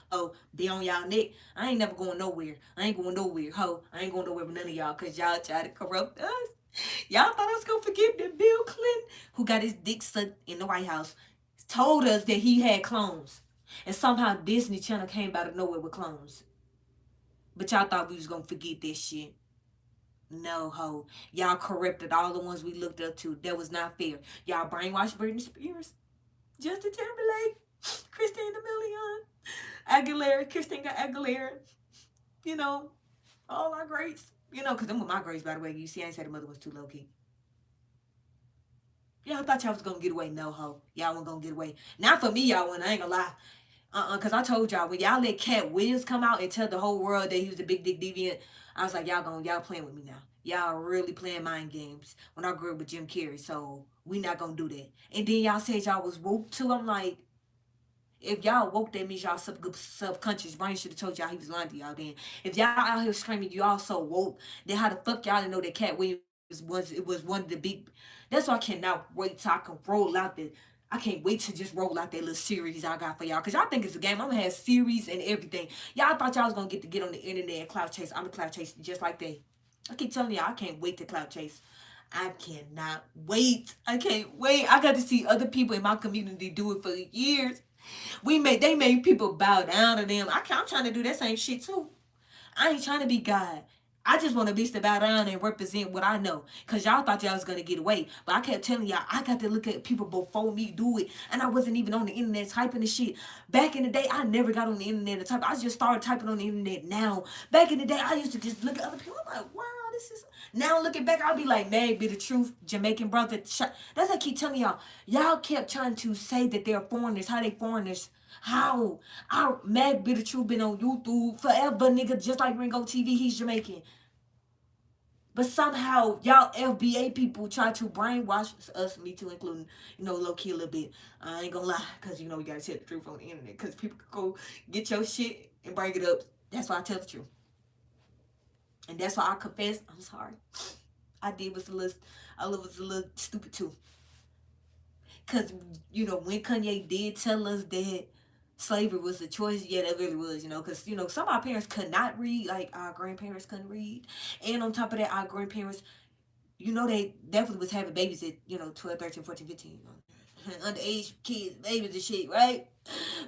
be on y'all neck. I ain't never going nowhere. I ain't going nowhere, ho. I ain't going nowhere with none of y'all because y'all try to corrupt us. Y'all thought I was going to forget that Bill Clinton, who got his dick sucked in the White House, told us that he had clones. And somehow Disney Channel came out of nowhere with clones. But y'all thought we was going to forget this shit. No, ho. Y'all corrupted all the ones we looked up to. That was not fair. Y'all brainwashed Britney Spears, Justin Timberlake, Christina Milian, Christina Aguilera. All our greats. You know, because them were my grades, by the way. You see, I ain't said the mother was too low key. Y'all thought y'all was gonna get away. No, ho. Y'all weren't gonna get away. Not for me, y'all, when I ain't gonna lie. Because I told y'all, when y'all let Cat Williams come out and tell the whole world that he was a big dick deviant, I was like, y'all playing with me now. Y'all really playing mind games when I grew up with Jim Carrey. So we not gonna do that. And then y'all said y'all was woke too. I'm like, if y'all woke, that means y'all subconscious brain should have told y'all he was lying to y'all then. If y'all out here screaming y'all so woke, then how the fuck y'all didn't know that Cat Williams was one of the big. That's why I cannot wait till I can roll out the. I can't wait to just roll out that little series I got for y'all. Cause y'all think it's a game. I'm gonna have series and everything. Y'all thought y'all was gonna get on the internet and cloud chase. I'm a cloud chase just like they. I keep telling y'all I can't wait to cloud chase. I cannot wait. I can't wait. I got to see other people in my community do it for years. They made people bow down to them. I'm trying to do that same shit too. I ain't trying to be God. I just want to be to bow down and represent what I know. Cause y'all thought y'all was gonna get away. But I kept telling y'all I got to look at people before me do it. And I wasn't even on the internet typing the shit. Back in the day, I never got on the internet to type. I just started typing on the internet now. Back in the day, I used to just look at other people. I'm like, wow, this is now looking back, I'll be like, man, be the truth, Jamaican brother. That's what I keep telling y'all. Y'all kept trying to say that they're foreigners. How they foreigners? How? Our Mag Be the Truth been on YouTube forever, nigga, just like Ringo TV, he's Jamaican. But somehow y'all FBA people try to brainwash us, me too, including, low key a little bit. I ain't gonna lie, because we gotta tell the truth on the internet. Because people could go get your shit and bring it up. That's why I tell the truth. And that's why I confess, I'm sorry. I did was a little stupid too. Cause when Kanye did tell us that slavery was a choice, yeah, that really was, cause some of our parents could not read, like our grandparents couldn't read, and on top of that, our grandparents, they definitely was having babies at 12, 13, 14, 15, underage kids, babies and shit, right?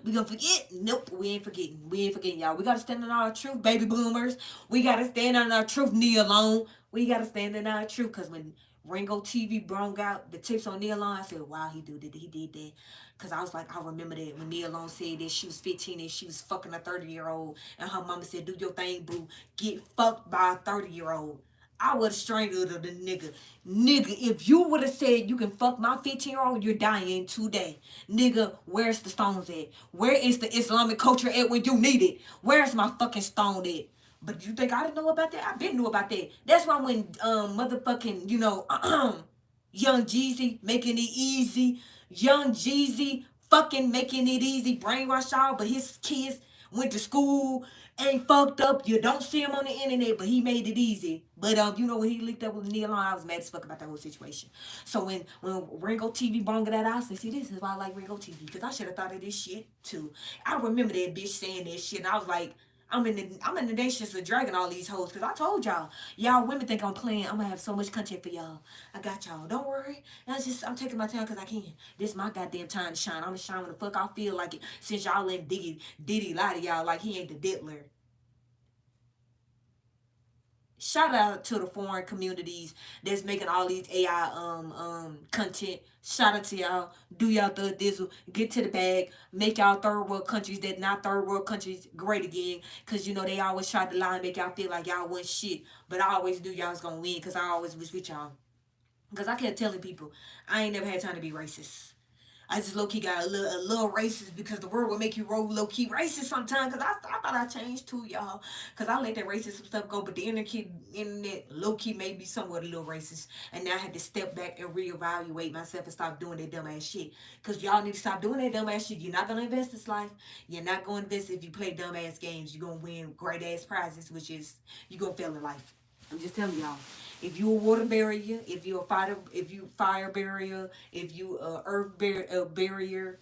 We gonna forget? Nope, we ain't forgetting. We ain't forgetting, y'all. We gotta stand on our truth, baby boomers. We gotta stand on our truth, Nia Long. We gotta stand on our truth, cause when Ringo TV brought out the tips on Nia Long, I said, wow, he did that. Cause I was like, I remember that when Nia Long said that she was 15 and she was fucking a 30-year-old, and her mama said, do your thing, boo. Get fucked by a 30-year-old. I would have strangled the nigga. Nigga, if you would have said you can fuck my 15-year-old, you're dying today. Nigga, where's the stones at? Where is the Islamic culture at when you need it? Where's my fucking stone at? But you think I didn't know about that? I been knew about that. That's why when motherfucking, Young Jeezy making it easy. Young Jeezy fucking making it easy. Brainwash y'all, but his kids went to school, ain't fucked up. You don't see him on the internet, but he made it easy. But when he linked up with Neil Long, I was mad as fuck about that whole situation. So when Ringo TV brought that out, I said, see, this is why I like Ringo TV, because I should have thought of this shit too. I remember that bitch saying that shit, and I was like, I'm in the nations of dragging all these hoes, because I told y'all women think I'm playing. I'm gonna have so much content for y'all. I got y'all. Don't worry. I'm taking my time because I can. This my goddamn time to shine. I'm gonna shine when the fuck I feel like it. Since y'all let Diddy lie to y'all like he ain't the diddler. Shout out to the foreign communities that's making all these AI content. Shout out to y'all. Do y'all thug dizzle. Get to the bag. Make y'all third world countries that not third world countries great again. Cause they always try to lie and make y'all feel like y'all wasn't shit. But I always do y'all's gonna win, cause I always was with y'all. Cause I kept telling people I ain't never had time to be racist. I just low key got a little racist, because the word will make you roll low key racist sometimes. Cause I thought I changed too, y'all. Cause I let that racist stuff go, but the internet low key made me somewhat a little racist, and now I had to step back and reevaluate myself and stop doing that dumbass shit. Cause y'all need to stop doing that dumbass shit. You're not gonna invest this life. You're not gonna invest if you play dumbass games. You're gonna win great ass prizes, which is you gonna fail in life. I'm just telling y'all. If you a water barrier, if you fire barrier, if you earth barrier,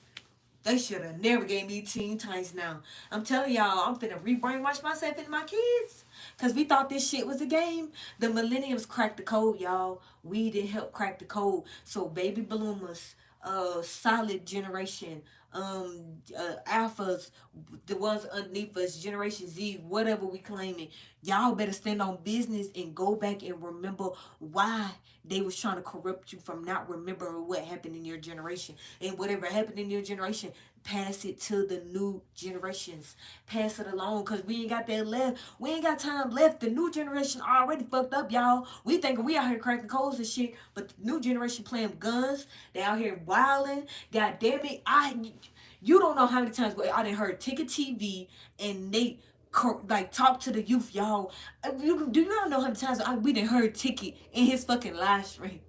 they should have never gave me teen times now. I'm telling y'all, I'm finna re-brainwash myself and my kids. Cause we thought this shit was a game. The millenniums cracked the code, y'all. We didn't help crack the code. So baby bloomers, solid generation, alphas, the ones underneath us, Generation Z, whatever we claiming. Y'all better stand on business and go back and remember why they was trying to corrupt you from not remembering what happened in your generation. And whatever happened in your generation, pass it to the new generations. Pass it along, because we ain't got that left. We ain't got time left. The new generation already fucked up, y'all. We think we out here cracking codes and shit, but the new generation playing guns. They out here wilding. God damn it. You don't know how many times I done heard Ticket TV and Nate like talk to the youth, y'all. Do you not know how many times we done heard Ticket in his fucking live stream?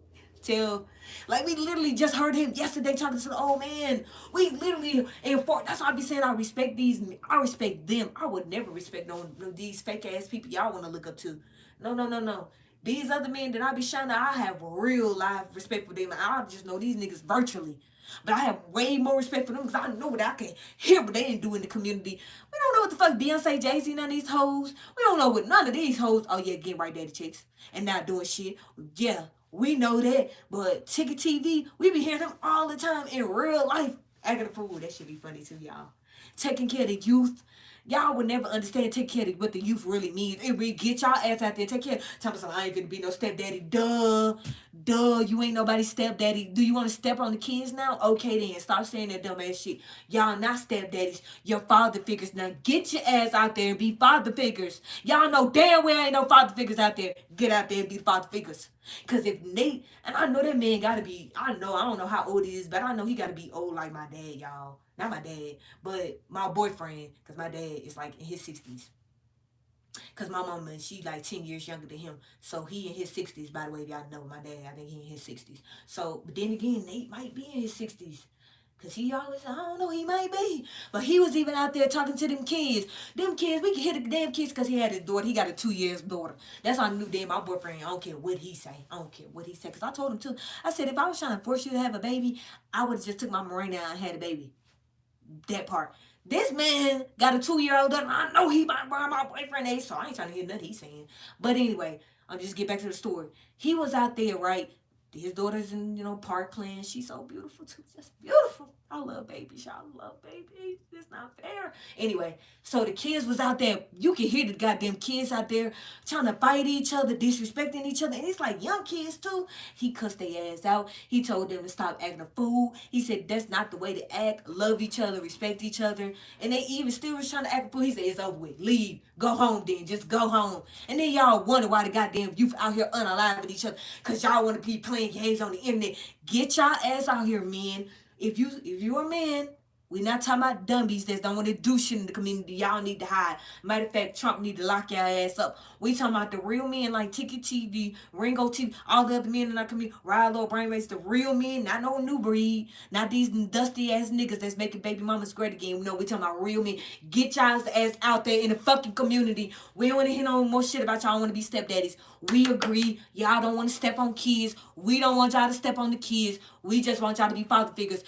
Tell, like, we literally just heard him yesterday talking to the old man. We literally that's why I be saying I respect I respect them. I would never respect these fake ass people y'all want to look up to. No, no, no, no. These other men that I be shining, I have real life respect for them. I just know these niggas virtually. But I have way more respect for them because I know what I can hear what they didn't do in the community. We don't know what the fuck Beyonce, Jay-Z, none of these hoes. We don't know what none of these hoes, oh yeah, getting right daddy chicks and not doing shit. Yeah, we know that. But Ticket TV, we be hearing them all the time in real life acting a fool. That should be funny too, y'all. Taking care of the youth. Y'all would never understand take care of what the youth really means. It really get y'all ass out there. Take care. Tell me something. I ain't gonna be no stepdaddy. Duh. You ain't nobody's stepdaddy. Do you want to step on the kids now? Okay then. Stop saying that dumb ass shit. Y'all not stepdaddies. You're father figures. Now get your ass out there and be father figures. Y'all know damn well ain't no father figures out there. Get out there and be father figures. Cause if Nate, and I know that man gotta be, I don't know how old he is, but I know he gotta be old like my dad, y'all. Not my dad, but my boyfriend, cause my dad is like in his 60s. Cause my mama, she like 10 years younger than him. So he in his 60s, by the way, if y'all know my dad, I think he in his 60s. So, but then again, Nate might be in his 60s. Cause he always, I don't know, he might be. But he was even out there talking to them kids. Them kids, we can hear the damn kids because he had his daughter. He got a 2 years daughter. That's how I knew damn my boyfriend. I don't care what he say. I don't care what he say. Cause I told him too. I said, if I was trying to force you to have a baby, I would have just took my Miranda and had a baby. That part. This man got a 2-year-old daughter. I know he might burn my boyfriend age, so I ain't trying to hear nothing he's saying. But anyway, I'm just get back to the story. He was out there, right? His daughter's in, park playing. She's so beautiful too. Just beautiful. I love babies. Y'all love babies. It's not fair. Anyway, so the kids was out there. You can hear the goddamn kids out there trying to fight each other, disrespecting each other. And it's like young kids too. He cussed their ass out. He told them to stop acting a fool. He said that's not the way to act. Love each other, respect each other. And they even still was trying to act a fool. He said it's over with. Leave. Go home then. Just go home. And then y'all wonder why the goddamn youth out here unaliving each other. Cause y'all want to be playing games on the internet. Get y'all ass out here, men. If you're a man, we not talking about dummies that don't want to do shit in the community. Y'all need to hide. Matter of fact, Trump need to lock y'all ass up. We talking about the real men like Ticket TV, Ringo TV, all the other men in our community. Rilo, Brainwaves, the real men, not no new breed. Not these dusty ass niggas that's making baby mamas great again. No, we talking about real men. Get y'all's ass out there in the fucking community. We don't want to hear no more shit about y'all want to be stepdaddies. We agree. Y'all don't want to step on kids. We don't want y'all to step on the kids. We just want y'all to be father figures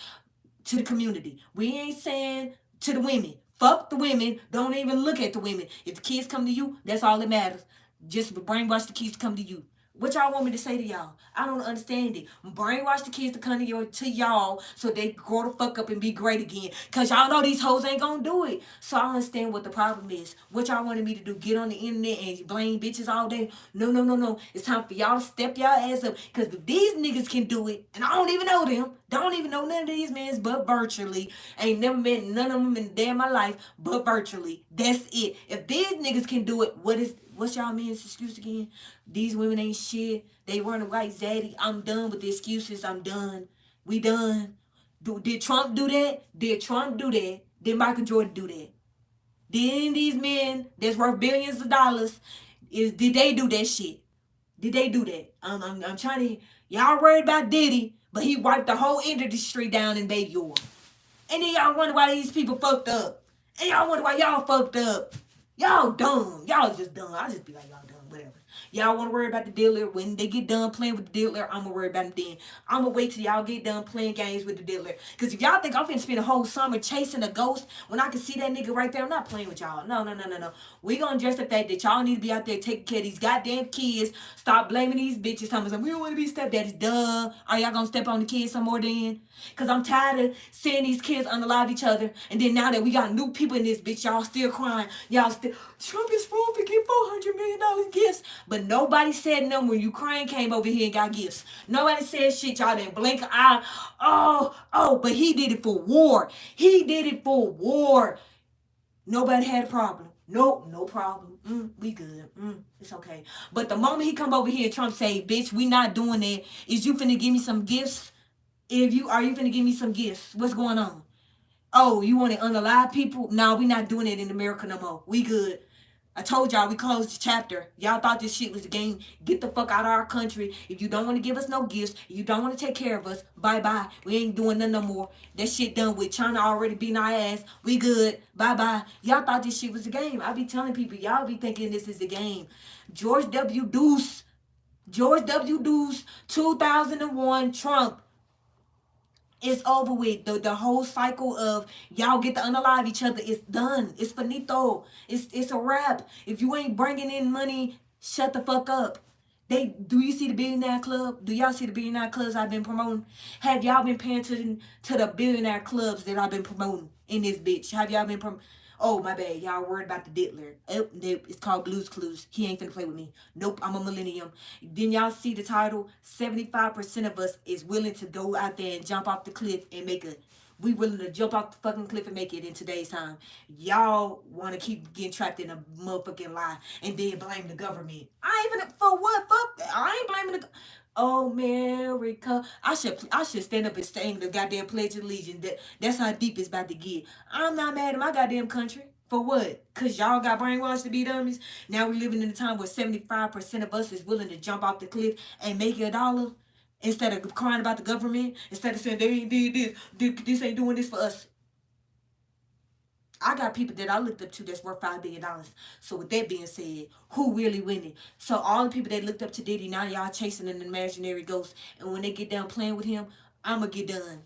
to the community. We ain't saying to the women. Fuck the women. Don't even look at the women. If the kids come to you, that's all that matters. Just brainwash the kids to come to you. What y'all want me to say to y'all? I don't understand it. Brainwash the kids to come to y'all so they grow the fuck up and be great again. Cause y'all know these hoes ain't gonna do it. So I understand what the problem is. What y'all wanted me to do? Get on the internet and blame bitches all day? No, no, no, no. It's time for y'all to step y'all ass up. Cause if these niggas can do it, and I don't even know them, don't even know none of these men but virtually. Ain't never met none of them in a day of my life but virtually. That's it. If these niggas can do it, what's y'all men's excuse again? These women ain't shit. They run a white zaddy. I'm done with the excuses. I'm done. We done. Did Trump do that? Did Trump do that? Did Michael Jordan do that? Did these men that's worth billions of dollars, did they do that shit? Did they do that? I'm trying to, y'all worried about Diddy, but he wiped the whole industry down in Baby Oil. And then y'all wonder why these people fucked up. And y'all wonder why y'all fucked up. Y'all dumb. Y'all just dumb. I just be like, y'all dumb. Whatever. Y'all want to worry about the dealer. When they get done playing with the dealer, I'm going to worry about them then. I'm going to wait till y'all get done playing games with the dealer. Because if y'all think I'm finna spend a whole summer chasing a ghost when I can see that nigga right there, I'm not playing with y'all. No, no, no, no, no. We going to address the fact that y'all need to be out there taking care of these goddamn kids. Stop blaming these bitches. Telling them, we don't want to be stepdaddies. Duh. Are y'all going to step on the kids some more then? Because I'm tired of seeing these kids unalive each other. And then now that we got new people in this bitch, y'all still crying. Y'all still, Trump is supposed to get $400 million gifts. But nobody said no when Ukraine came over here and got gifts. Nobody said shit. Y'all didn't blink an eye. Oh, but he did it for war. He did it for war. Nobody had a problem. Nope, no problem. We good. It's okay. But the moment he come over here, Trump say, bitch, we not doing that. Is you finna give me some gifts? Are you finna give me some gifts? What's going on? Oh, you want to unalive people? No, we not doing it in America no more. We good. I told y'all we closed the chapter. Y'all thought this shit was a game. Get the fuck out of our country. If you don't want to give us no gifts, you don't want to take care of us, bye-bye. We ain't doing nothing no more. That shit done with. China already beating our ass. We good. Bye-bye. Y'all thought this shit was a game. I be telling people, y'all be thinking this is a game. George W. Deuce, 2001, Trump. It's over with. The whole cycle of y'all get to unalive each other is done. It's finito. It's a wrap. If you ain't bringing in money, shut the fuck up. Do you see the billionaire club? Do y'all see the billionaire clubs I've been promoting? Have y'all been paying attention to the billionaire clubs that I've been promoting in this bitch? Have y'all been Oh, my bad. Y'all worried about the diddler. Oh, it's called Blue's Clues. He ain't finna play with me. Nope, I'm a millennium. Then y'all see the title? 75% of us is willing to go out there and jump off the cliff and make a... We willing to jump off the fucking cliff and make it in today's time. Y'all want to keep getting trapped in a motherfucking lie and then blame the government. I ain't finna... For what? Fuck that. I ain't blaming the... Oh, America. I should stand up and sing the goddamn Pledge of Allegiance. That's how deep it's about to get. I'm not mad at my goddamn country. For what? Because y'all got brainwashed to be dummies? Now we living in a time where 75% of us is willing to jump off the cliff and make it $1 instead of crying about the government, instead of saying they ain't did this. This ain't doing this for us. I got people that I looked up to that's worth $5 billion. So with that being said, who really winning? So all the people that looked up to Diddy, now y'all chasing an imaginary ghost. And when they get done playing with him, I'ma get done.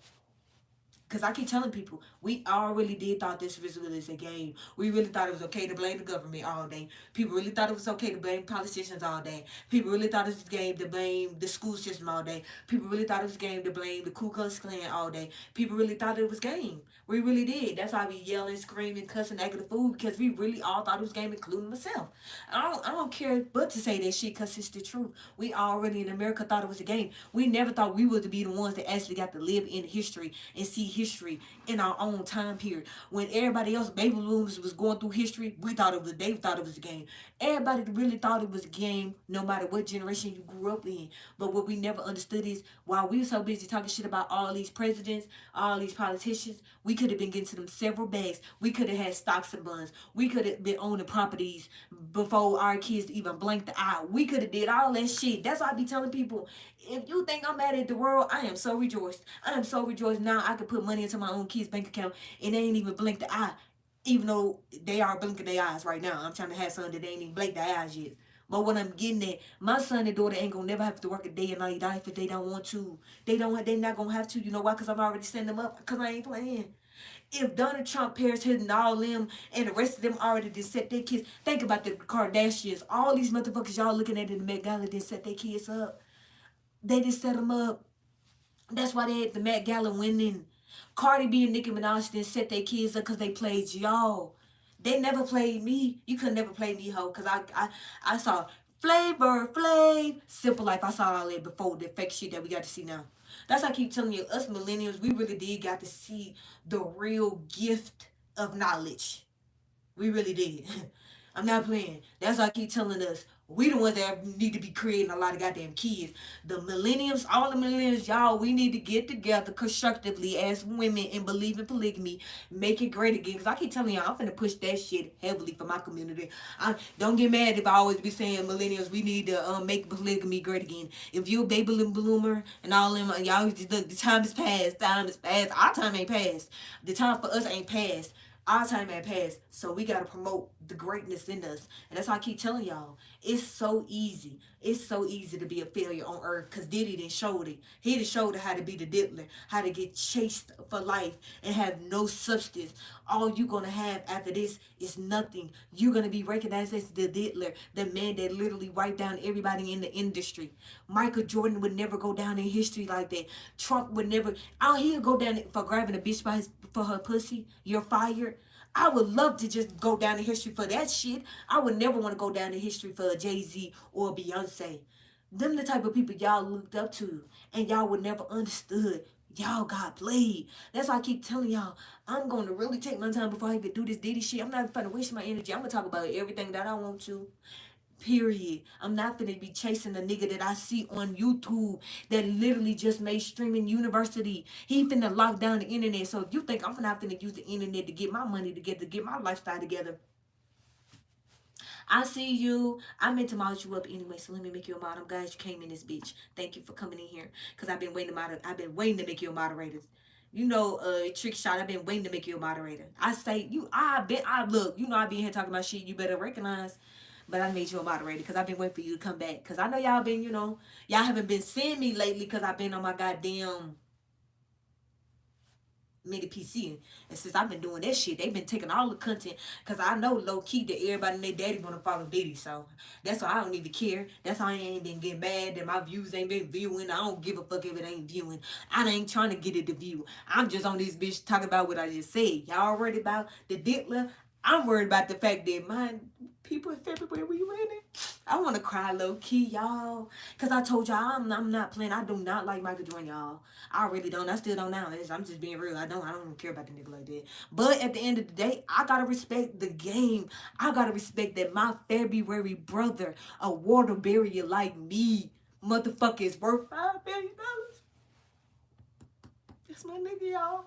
Because I keep telling people, we all really did thought this was really a game. We really thought it was okay to blame the government all day. People really thought it was okay to blame politicians all day. People really thought it was a game to blame the school system all day. People really thought it was a game to blame the Ku Klux Klan all day. People really thought it was game. We really did. That's why we yelling, screaming, cussing, acting the fool, because we really all thought it was game, including myself. I don't care but to say that shit because it's the truth. We already in America thought it was a game. We never thought we would be the ones that actually got to live in history and see history in our own time period. When everybody else, baby boomers, was going through history, they thought it was a game. Everybody really thought it was a game, no matter what generation you grew up in. But what we never understood is, while we were so busy talking shit about all these presidents, all these politicians, we could have been getting to them several bags. We could have had stocks and bonds. We could have been owning properties before our kids even blinked the eye. We could have did all that shit. That's why I be telling people, if you think I'm mad at the world, I am so rejoiced. I am so rejoiced now I can put money into my own kids' bank account and they ain't even blink the eye. Even though they are blinking their eyes right now. I'm trying to have something that they ain't even blink their eyes yet. But what I'm getting at, my son and daughter ain't gonna never have to work a day in my life if they don't want to. They're not gonna have to. You know why? Because I'm already setting them up. Because I ain't playing. If Donald Trump, Paris Hilton, all them, and the rest of them already did set their kids, think about the Kardashians. All these motherfuckers y'all looking at in the Met Gala did set their kids up. They just set them up. That's why they had the Met Gala winning. Cardi B and Nicki Minaj didn't set their kids up because they played y'all. They never played me. You could never play me, ho, because I saw Flavor Flav, Simple Life. I saw all that before the fake shit that we got to see now. That's why I keep telling you, us millennials, we really did got to see the real gift of knowledge. We really did. I'm not playing. That's why I keep telling us, we the ones that need to be creating a lot of goddamn kids. The millennials, all the millennials, y'all, we need to get together constructively as women and believe in polygamy. Make it great again. Because I keep telling y'all, I'm finna push that shit heavily for my community. Don't get mad if I always be saying millennials, we need to make polygamy great again. If you a baby bloomer and all them, y'all, look, the time is past. Time is past. Our time ain't passed. The time for us ain't passed. Our time had passed, so we gotta promote the greatness in us. And that's why I keep telling y'all, it's so easy. It's so easy to be a failure on earth because Diddy done showed it. He done showed it how to be the diddler, how to get chased for life and have no substance. All you gonna have after this is nothing. You're gonna be recognized as the diddler, the man that literally wiped down everybody in the industry. Michael Jordan would never go down in history like that. Trump would never. Oh, he'll go down for grabbing a bitch by for her pussy. You're fired. I would love to just go down in history for that shit. I would never want to go down in history for a Jay-Z or a Beyonce. Them the type of people y'all looked up to and y'all would never understood. Y'all got played. That's why I keep telling y'all, I'm going to really take my time before I even do this Diddy shit. I'm not finna waste my energy. I'm going to talk about everything that I want to. Period. I'm not finna be chasing the nigga that I see on YouTube that literally just made streaming university. He finna lock down the internet. So if you think I'm not finna use the internet to get my money together, to get my lifestyle together, I see you. I meant to mod you up anyway, so let me make you a mod. I'm glad you came in this bitch. Thank you for coming in here. Cause I've been waiting to make you a moderator. You know, trick shot. I've been waiting to make you a moderator. I say you. I look. You know, I been here talking about shit. You better recognize. But I made you a moderator because I've been waiting for you to come back. Because I know y'all been, y'all haven't been seeing me lately because I've been on my goddamn mini PC. And since I've been doing that shit, they've been taking all the content. Because I know low key that everybody and their daddy gonna follow Diddy. So that's why I don't even care. That's why I ain't been getting mad that my views ain't been viewing. I don't give a fuck if it ain't viewing. I ain't trying to get it to view. I'm just on this bitch talking about what I just said. Y'all worried about the diddler? I'm worried about the fact that my people in February we winning. I want to cry low key, y'all. Because I told y'all I'm not playing. I do not like Michael Jordan, y'all. I really don't. I still don't now. I'm just being real. I don't care about the nigga like that. But at the end of the day, I got to respect the game. I got to respect that my February brother, a Waterbury like me, motherfucker is worth $5 billion. That's my nigga, y'all.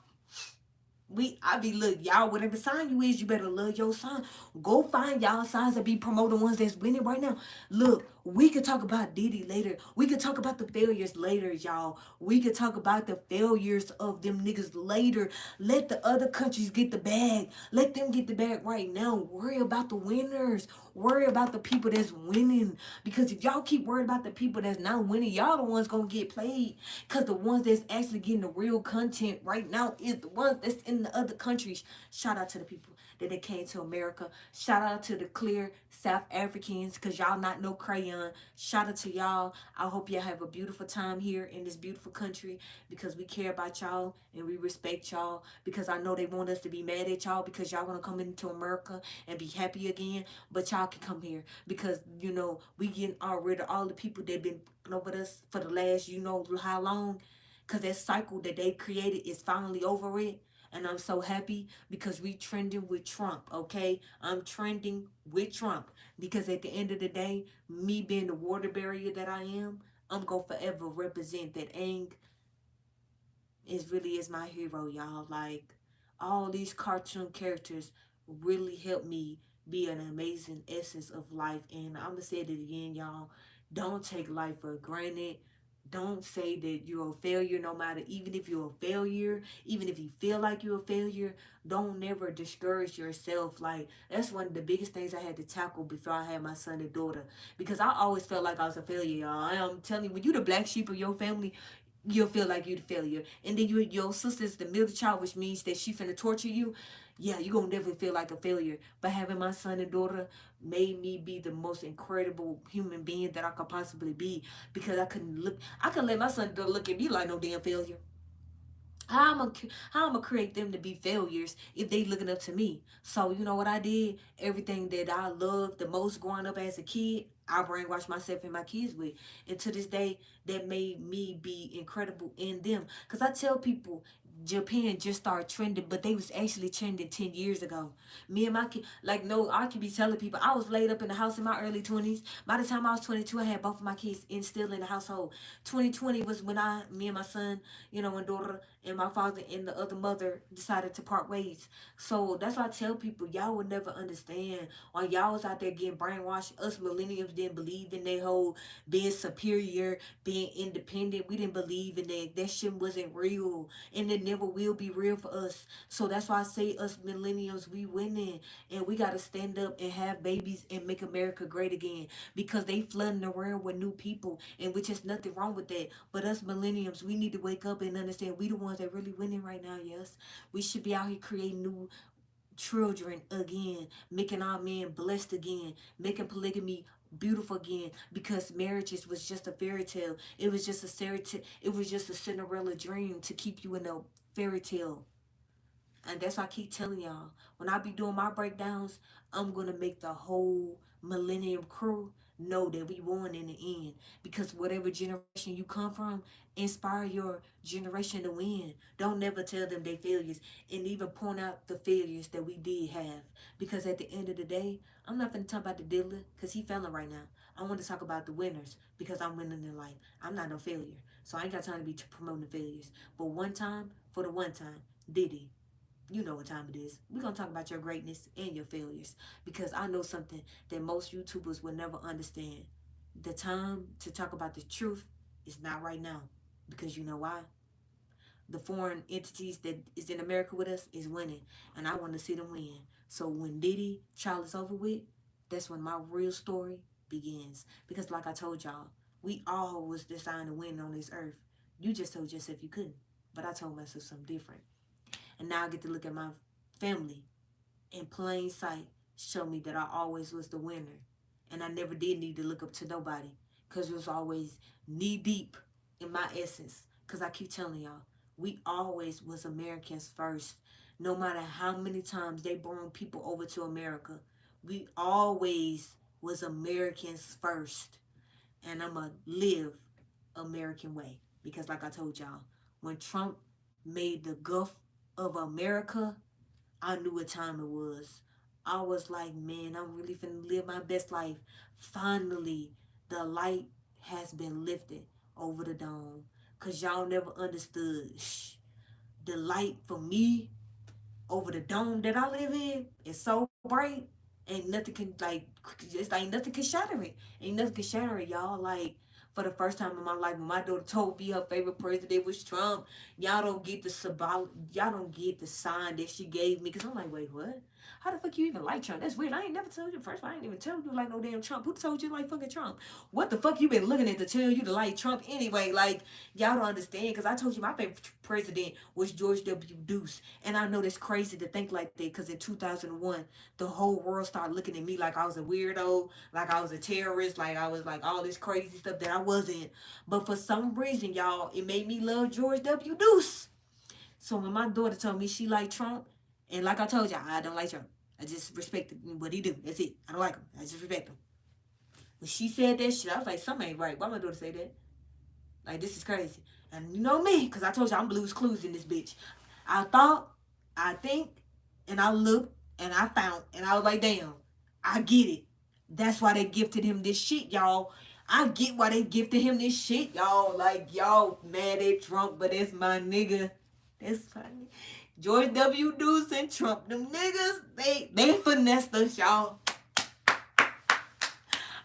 Look, y'all, whatever sign you is, you better love your sign. Go find y'all signs that be promoting ones that's winning right now. Look, we could talk about Diddy later. We could talk about the failures later, y'all. We could talk about the failures of them niggas later. Let the other countries get the bag. Let them get the bag right now. Worry about the winners. Worry about the people that's winning. Because if y'all keep worried about the people that's not winning, y'all the ones gonna get played. Because the ones that's actually getting the real content right now is the ones that's in the other countries. Shout out to the people that they came to America. Shout out to the clear South Africans, because y'all not no crayon. Shout out to y'all. I hope y'all have a beautiful time here in this beautiful country, because we care about y'all and we respect y'all, because I know they want us to be mad at y'all because y'all want to come into America and be happy again, but y'all can come here because, we getting rid of all the people that been over us for the last, how long, because that cycle that they created is finally over it. And I'm so happy because we trending with Trump, okay? I'm trending with Trump because at the end of the day, me being the water barrier that I am, I'm going to forever represent that Aang is my hero, y'all. Like, all these cartoon characters really helped me be an amazing essence of life. And I'm going to say it again, y'all. Don't take life for granted. Don't say that you're a failure no matter, even if you're a failure, even if you feel like you're a failure, don't never discourage yourself. Like, that's one of the biggest things I had to tackle before I had my son and daughter. Because I always felt like I was a failure, y'all. I'm telling you, when you the black sheep of your family, you'll feel like you're the failure. And then your sister's the middle child, which means that she finna torture you. Yeah, you're gonna definitely feel like a failure. But having my son and daughter made me be the most incredible human being that I could possibly be, because I couldn't let my son and daughter look at me like no damn failure. How I'm gonna create them to be failures if they looking up to me? So you know what I did? Everything that I loved the most growing up as a kid, I brainwashed myself and my kids with. And to this day, that made me be incredible in them. Cause I tell people Japan just started trending, but they was actually trending 10 years ago. Me and my kid, like, no, I could be telling people I was laid up in the house in my early 20s. By the time I was 22, I had both of my kids still in the household. 2020 was when me and my son, and daughter, and my father and the other mother decided to part ways. So that's why I tell people, y'all would never understand why y'all was out there getting brainwashed. Us millennials didn't believe in their whole being superior, being independent. We didn't believe in that. That shit wasn't real. And then it never will be real for us. So that's why I say us millennials, we winning. And we got to stand up and have babies and make America great again. Because they flooding around with new people. And which is nothing wrong with that. But us millennials, we need to wake up and understand we the ones that really winning right now, yes. We should be out here creating new children again, making our men blessed again, making polygamy beautiful again, because marriages was just a fairy tale. It was just a it was just a Cinderella dream to keep you in a fairy tale. And that's why I keep telling y'all, when I be doing my breakdowns, I'm gonna make the whole Millennium crew know that we won in the end. Because whatever generation you come from, inspire your generation to win. Don't never tell them they failures. And even point out the failures that we did have. Because at the end of the day, I'm not gonna talk about the diddler, because he failing right now. I want to talk about the winners, because I'm winning in life. I'm not no failure. So I ain't got time to be promoting the failures. But one time, for the one time, Diddy, you know what time it is. We're going to talk about your greatness and your failures, because I know something that most YouTubers will never understand. The time to talk about the truth is not right now, because you know why? The foreign entities that is in America with us is winning, and I want to see them win. So when Diddy trial is over with, that's when my real story begins. Because like I told y'all, we all was designed to win on this earth. You just told yourself you couldn't, but I told myself something different. And now I get to look at my family in plain sight, show me that I always was the winner. And I never did need to look up to nobody, because it was always knee deep in my essence. Because I keep telling y'all, we always was Americans first. No matter how many times they brought people over to America, we always was Americans first. And I'm going to live American way. Because like I told y'all, when Trump made the Gulf of America, I knew what time it was. I was like, man, I'm really finna live my best life. Finally, the light has been lifted over the dome. Because y'all never understood. The light for me over the dome that I live in is so bright. Ain't nothing can like it's like nothing can shatter it. Ain't nothing can shatter it, y'all. Like for the first time in my life, when my daughter told me her favorite president was Trump, y'all don't get the symbolic, y'all don't get the sign that she gave me. Cause I'm like, wait, what? How the fuck you even like Trump? That's weird. I ain't never told you. First of all, I ain't even told you like no damn Trump. Who told you like fucking Trump? What the fuck you been looking at to tell you to like Trump anyway? Like y'all don't understand. Cause I told you my favorite president was George W. Deuce, and I know that's crazy to think like that. Cause in 2001, the whole world started looking at me like I was a weirdo, like I was a terrorist, like I was like all this crazy stuff that I wasn't. But for some reason, y'all, it made me love George W. Deuce. So when my daughter told me she liked Trump, and like I told y'all, I don't like Trump. I just respect what he do. That's it. I don't like him. I just respect him. When she said that shit, I was like, something ain't right. Why my daughter say that? Like, this is crazy. And you know me, because I told you I'm Blue's Clues in this bitch. I thought, I think, and I looked, and I found, and I was like, damn, I get it. That's why they gifted him this shit, y'all. I get why they gifted him this shit, y'all. Like, y'all mad at Trump, but it's my nigga. That's funny. George W. Deuce and Trump, them niggas, they finessed us, y'all.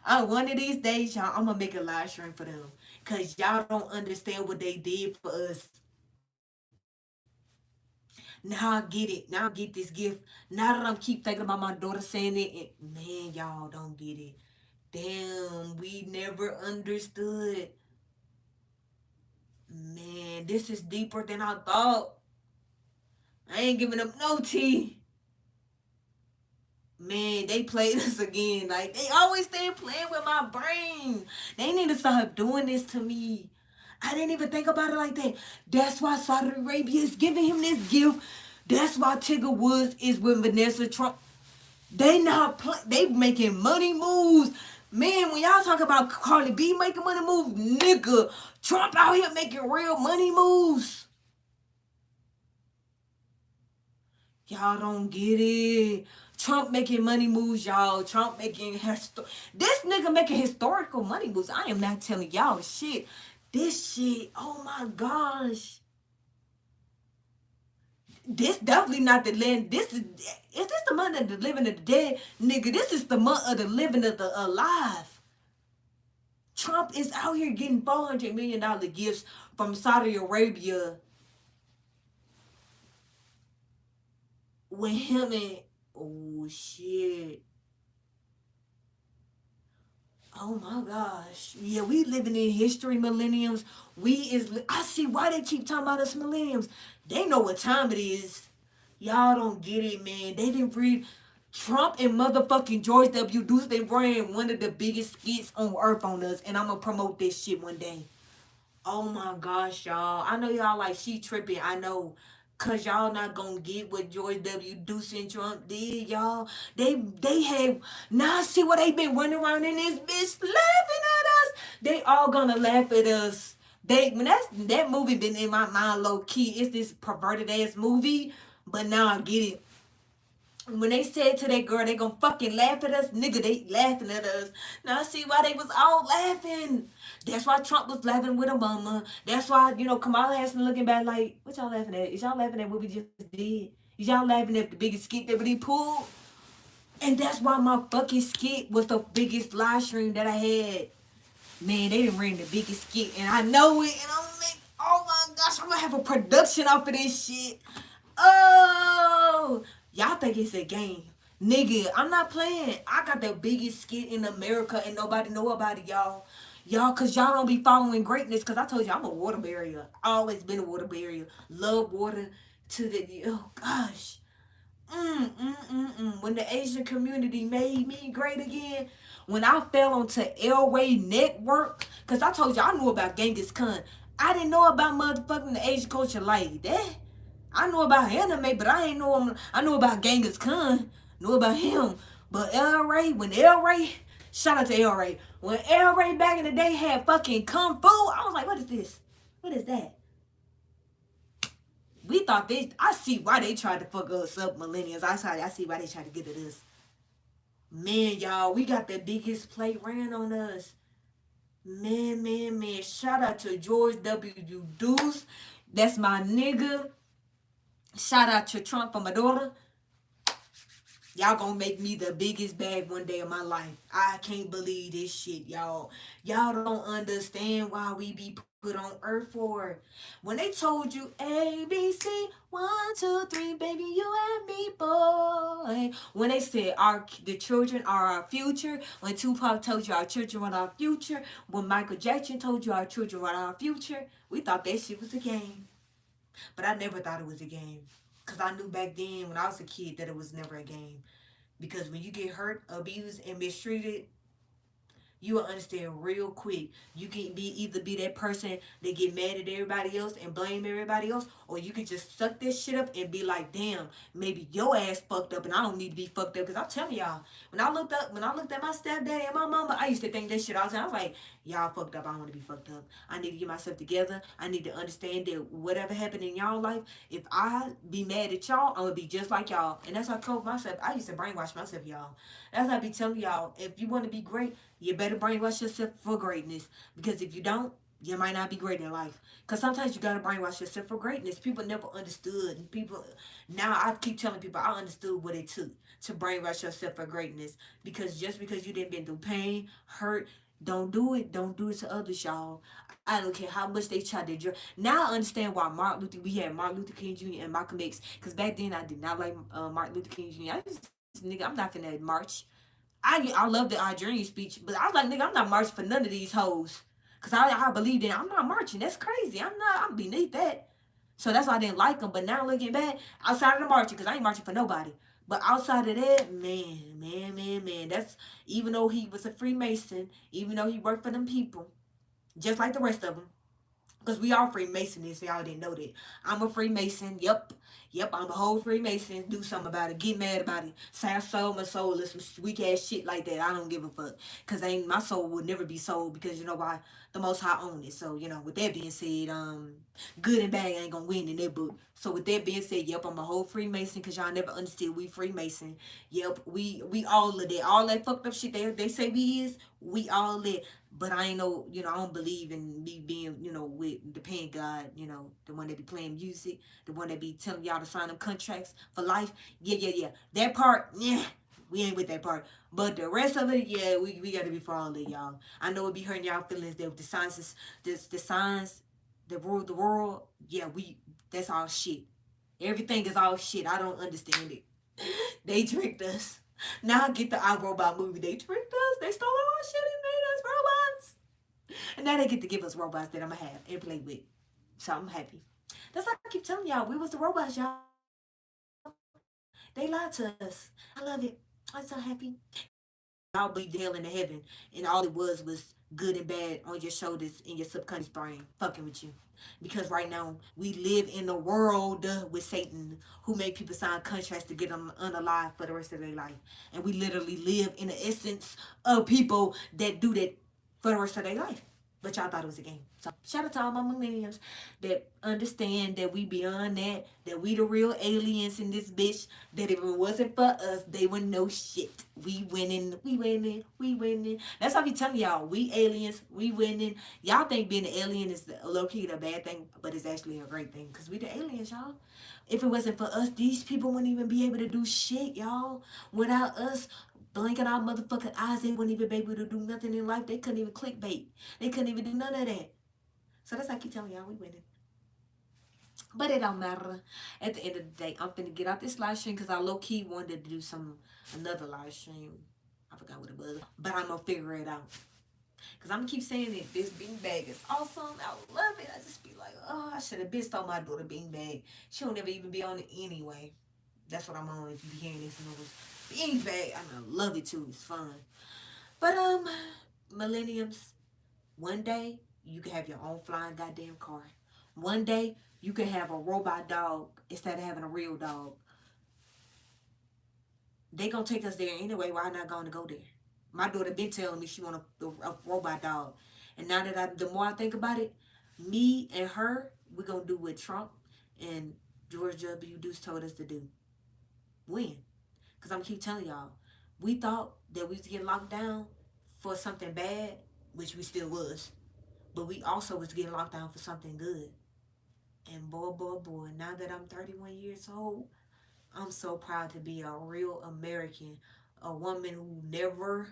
One of these days, y'all, I'm gonna make a live stream for them. Cause y'all don't understand what they did for us. Now I get it. Now I get this gift. Now that I'm keep thinking about my daughter saying it, and man, y'all don't get it. Damn, we never understood. Man, this is deeper than I thought. I ain't giving up no tea. Man, they played us again. Like, they always stay playing with my brain. They need to stop doing this to me. I didn't even think about it like that. That's why Saudi Arabia is giving him this gift. That's why Tigger Woods is with Vanessa Trump. They not they making money moves. Man, when y'all talk about Cardi B making money moves, nigga, Trump out here making real money moves. Y'all don't get it. Trump making money moves, y'all. Trump making this nigga making historical money moves. I am not telling y'all shit. This shit, oh my gosh. This definitely not the land. This is this the month of the living of the dead? Nigga, this is the month of the living of the alive. Trump is out here getting $400 million gifts from Saudi Arabia. With him and oh shit. Oh my gosh. Yeah, we living in history millenniums. I see why they keep talking about us millenniums. They know what time it is. Y'all don't get it, man. They didn't read Trump and motherfucking George W. Bush. They ran one of the biggest skits on earth on us, and I'm gonna promote this shit one day. Oh my gosh, y'all. I know y'all like she tripping. I know. Cause y'all not gonna get what George W. Bush and Trump did, y'all. They had now see what they been running around in this bitch laughing at us. They all gonna laugh at us. That movie been in my mind low key. It's this perverted ass movie. But now I get it. When they said to that girl, they gonna fucking laugh at us, nigga, they laughing at us. Now I see why they was all laughing. That's why Trump was laughing with Obama. That's why, Kamala Harris looking back like, what y'all laughing at? Is y'all laughing at what we just did? Is y'all laughing at the biggest skit that we pulled? And that's why my fucking skit was the biggest live stream that I had. Man, they didn't ring the biggest skit, and I know it, and I'm like, oh my gosh, I'm gonna have a production off of this shit. Oh, y'all think it's a game. Nigga, I'm not playing. I got the biggest skit in America and nobody know about it, y'all. Y'all, cause y'all don't be following greatness. Cause I told you I'm a water barrier. Always been a water barrier. Love water to the, oh gosh. When the Asian community made me great again, when I fell onto Elway Network, cause I told you I knew about Genghis Khan. I didn't know about motherfucking the Asian culture like that. I know about anime, but I ain't know him. I know about Genghis Khan. Know about him. But El Ray, shout out to El Ray. When El Ray back in the day had fucking Kung Fu, I was like, what is this? What is that? We thought I see why they tried to fuck us up, millennials. I see why they tried to get at us. Man, y'all, we got the biggest play ran on us. Man. Shout out to George W. Deuce. That's my nigga. Shout out to Trump for my daughter. Y'all gonna make me the biggest bag one day of my life. I can't believe this shit, y'all. Y'all don't understand why we be put on earth for. When they told you ABC, 1, 2, 3, baby, you and me, boy. When they said the children are our future. When Tupac told you our children are our future. When Michael Jackson told you our children are our future. We thought that shit was a game. But I never thought it was a game. Because I knew back then when I was a kid that it was never a game. Because when you get hurt, abused, and mistreated, you will understand real quick. You can either be that person that get mad at everybody else and blame everybody else, or you can just suck this shit up and be like, damn, maybe your ass fucked up and I don't need to be fucked up. Because I'm telling y'all, when I looked at my stepdaddy and my mama, I used to think that shit all the time. I was like, y'all fucked up. I don't want to be fucked up. I need to get myself together. I need to understand that whatever happened in y'all life, if I be mad at y'all, I'm gonna be just like y'all. And that's how I told myself. I used to brainwash myself, y'all. That's how I be telling y'all, if you want to be great, you better brainwash yourself for greatness. Because if you don't, you might not be great in life. Because sometimes you gotta brainwash yourself for greatness. People never understood. Now I keep telling people I understood what it took to brainwash yourself for greatness. Because just because you didn't been through pain, hurt, don't do it. Don't do it to others, y'all. I don't care how much they try to. Now I understand why we had Martin Luther King Jr. and Malcolm X. Because back then I did not like Martin Luther King Jr. I just, nigga, I'm not finna march. I love the Dream speech, but I was like, nigga, I'm not marching for none of these hoes. Cause I believed in, I'm not marching. That's crazy. I'm beneath that. So that's why I didn't like him. But now looking back, outside of the marching, cause I ain't marching for nobody. But outside of that, man, that's, even though he was a Freemason, even though he worked for them people, just like the rest of them, because we all Freemasons, y'all didn't know that. I'm a Freemason. Yep, I'm a whole Freemason. Do something about it. Get mad about it. Say I sold my soul or some weak ass shit like that. I don't give a fuck. Because my soul will never be sold because you know why? The Most High own it. So, with that being said, good and bad ain't gonna win in that book. So with that being said, yep, I'm a whole Freemason because y'all never understood we Freemason. Yep, we all of that. All that fucked up shit they say we is, we all that. But I ain't know, I don't believe in me being, with the pain God, the one that be playing music, the one that be telling y'all to sign them contracts for life. Yeah. That part, yeah, we ain't with that part. But the rest of it, yeah, we gotta be for all that, y'all. I know it be hurting y'all feelings that the sciences, the signs that rule the world, yeah, that's all shit. Everything is all shit. I don't understand it. They tricked us. Now I get the iRobot movie. They tricked us. They stole our shit and made us robots. And now they get to give us robots that I'm gonna have and play with. So I'm happy. That's like I keep telling y'all. We was the robots, y'all. They lied to us. I love it. I'm so happy. Y'all believed in hell and the heaven, and all it was good and bad on your shoulders in your subconscious brain, fucking with you. Because right now we live in a world with Satan, who made people sign contracts to get them unalive for the rest of their life, and we literally live in the essence of people that do that for the rest of their life. But y'all thought it was a game. So shout out to all my millennials that understand that we beyond that we the real aliens in this bitch, that if it wasn't for us, they would know shit. We winning, we winning, we winning. That's why I be telling y'all, we aliens, we winning. Y'all think being an alien is low-key a bad thing, but it's actually a great thing. Cause we the aliens, y'all. If it wasn't for us, these people wouldn't even be able to do shit, y'all. Without us, blinking our motherfucking eyes, they wouldn't even be able to do nothing in life. They couldn't even clickbait. They couldn't even do none of that. So that's how I keep telling y'all, we winning. But it don't matter. At the end of the day, I'm finna get out this live stream because I low key wanted to do another live stream. I forgot what it was, but I'm gonna figure it out. Cause I'm gonna keep saying it. This beanbag is awesome. I love it. I just be like, oh, I should have been stole my daughter beanbag. She don't ever even be on it anyway. That's what I'm on. If you be hearing this beanbag, I love it too. It's fun. But millenniums, one day you can have your own flying goddamn car. One day you can have a robot dog instead of having a real dog. They gonna take us there anyway. Why not going to go there? My daughter been telling me she want a robot dog, and now that the more I think about it, me and her, we gonna do what Trump and George W. Bush told us to do. Win. Cause I'm keep telling y'all, we thought that we was getting locked down for something bad, which we still was, but we also was getting locked down for something good. And boy, now that I'm 31 years old, I'm so proud to be a real American, a woman who never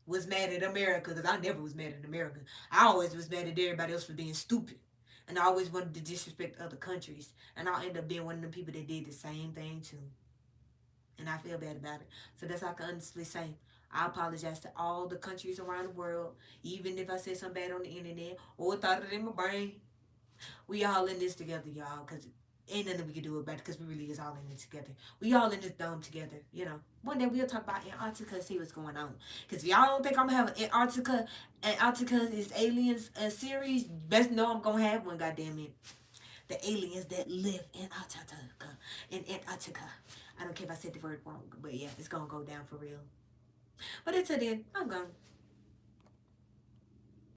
was mad at America, because I never was mad at America. I always was mad at everybody else for being stupid. And I always wanted to disrespect other countries. And I'll end up being one of the people that did the same thing too. And I feel bad about it. So that's how I can honestly say. I apologize to all the countries around the world, even if I said something bad on the internet or thought it in my brain. We all in this together, y'all, because ain't nothing we can do about it, because we really is all in it together. We all in this dome together, you know. One day we'll talk about Antarctica and see what's going on. Because if y'all don't think I'm going to have an Antarctica is aliens series, best know I'm going to have one, goddamn it. The aliens that live in Antarctica. In Antarctica. I don't care if I said the word wrong, but yeah, it's going to go down for real. But until then, I'm gone.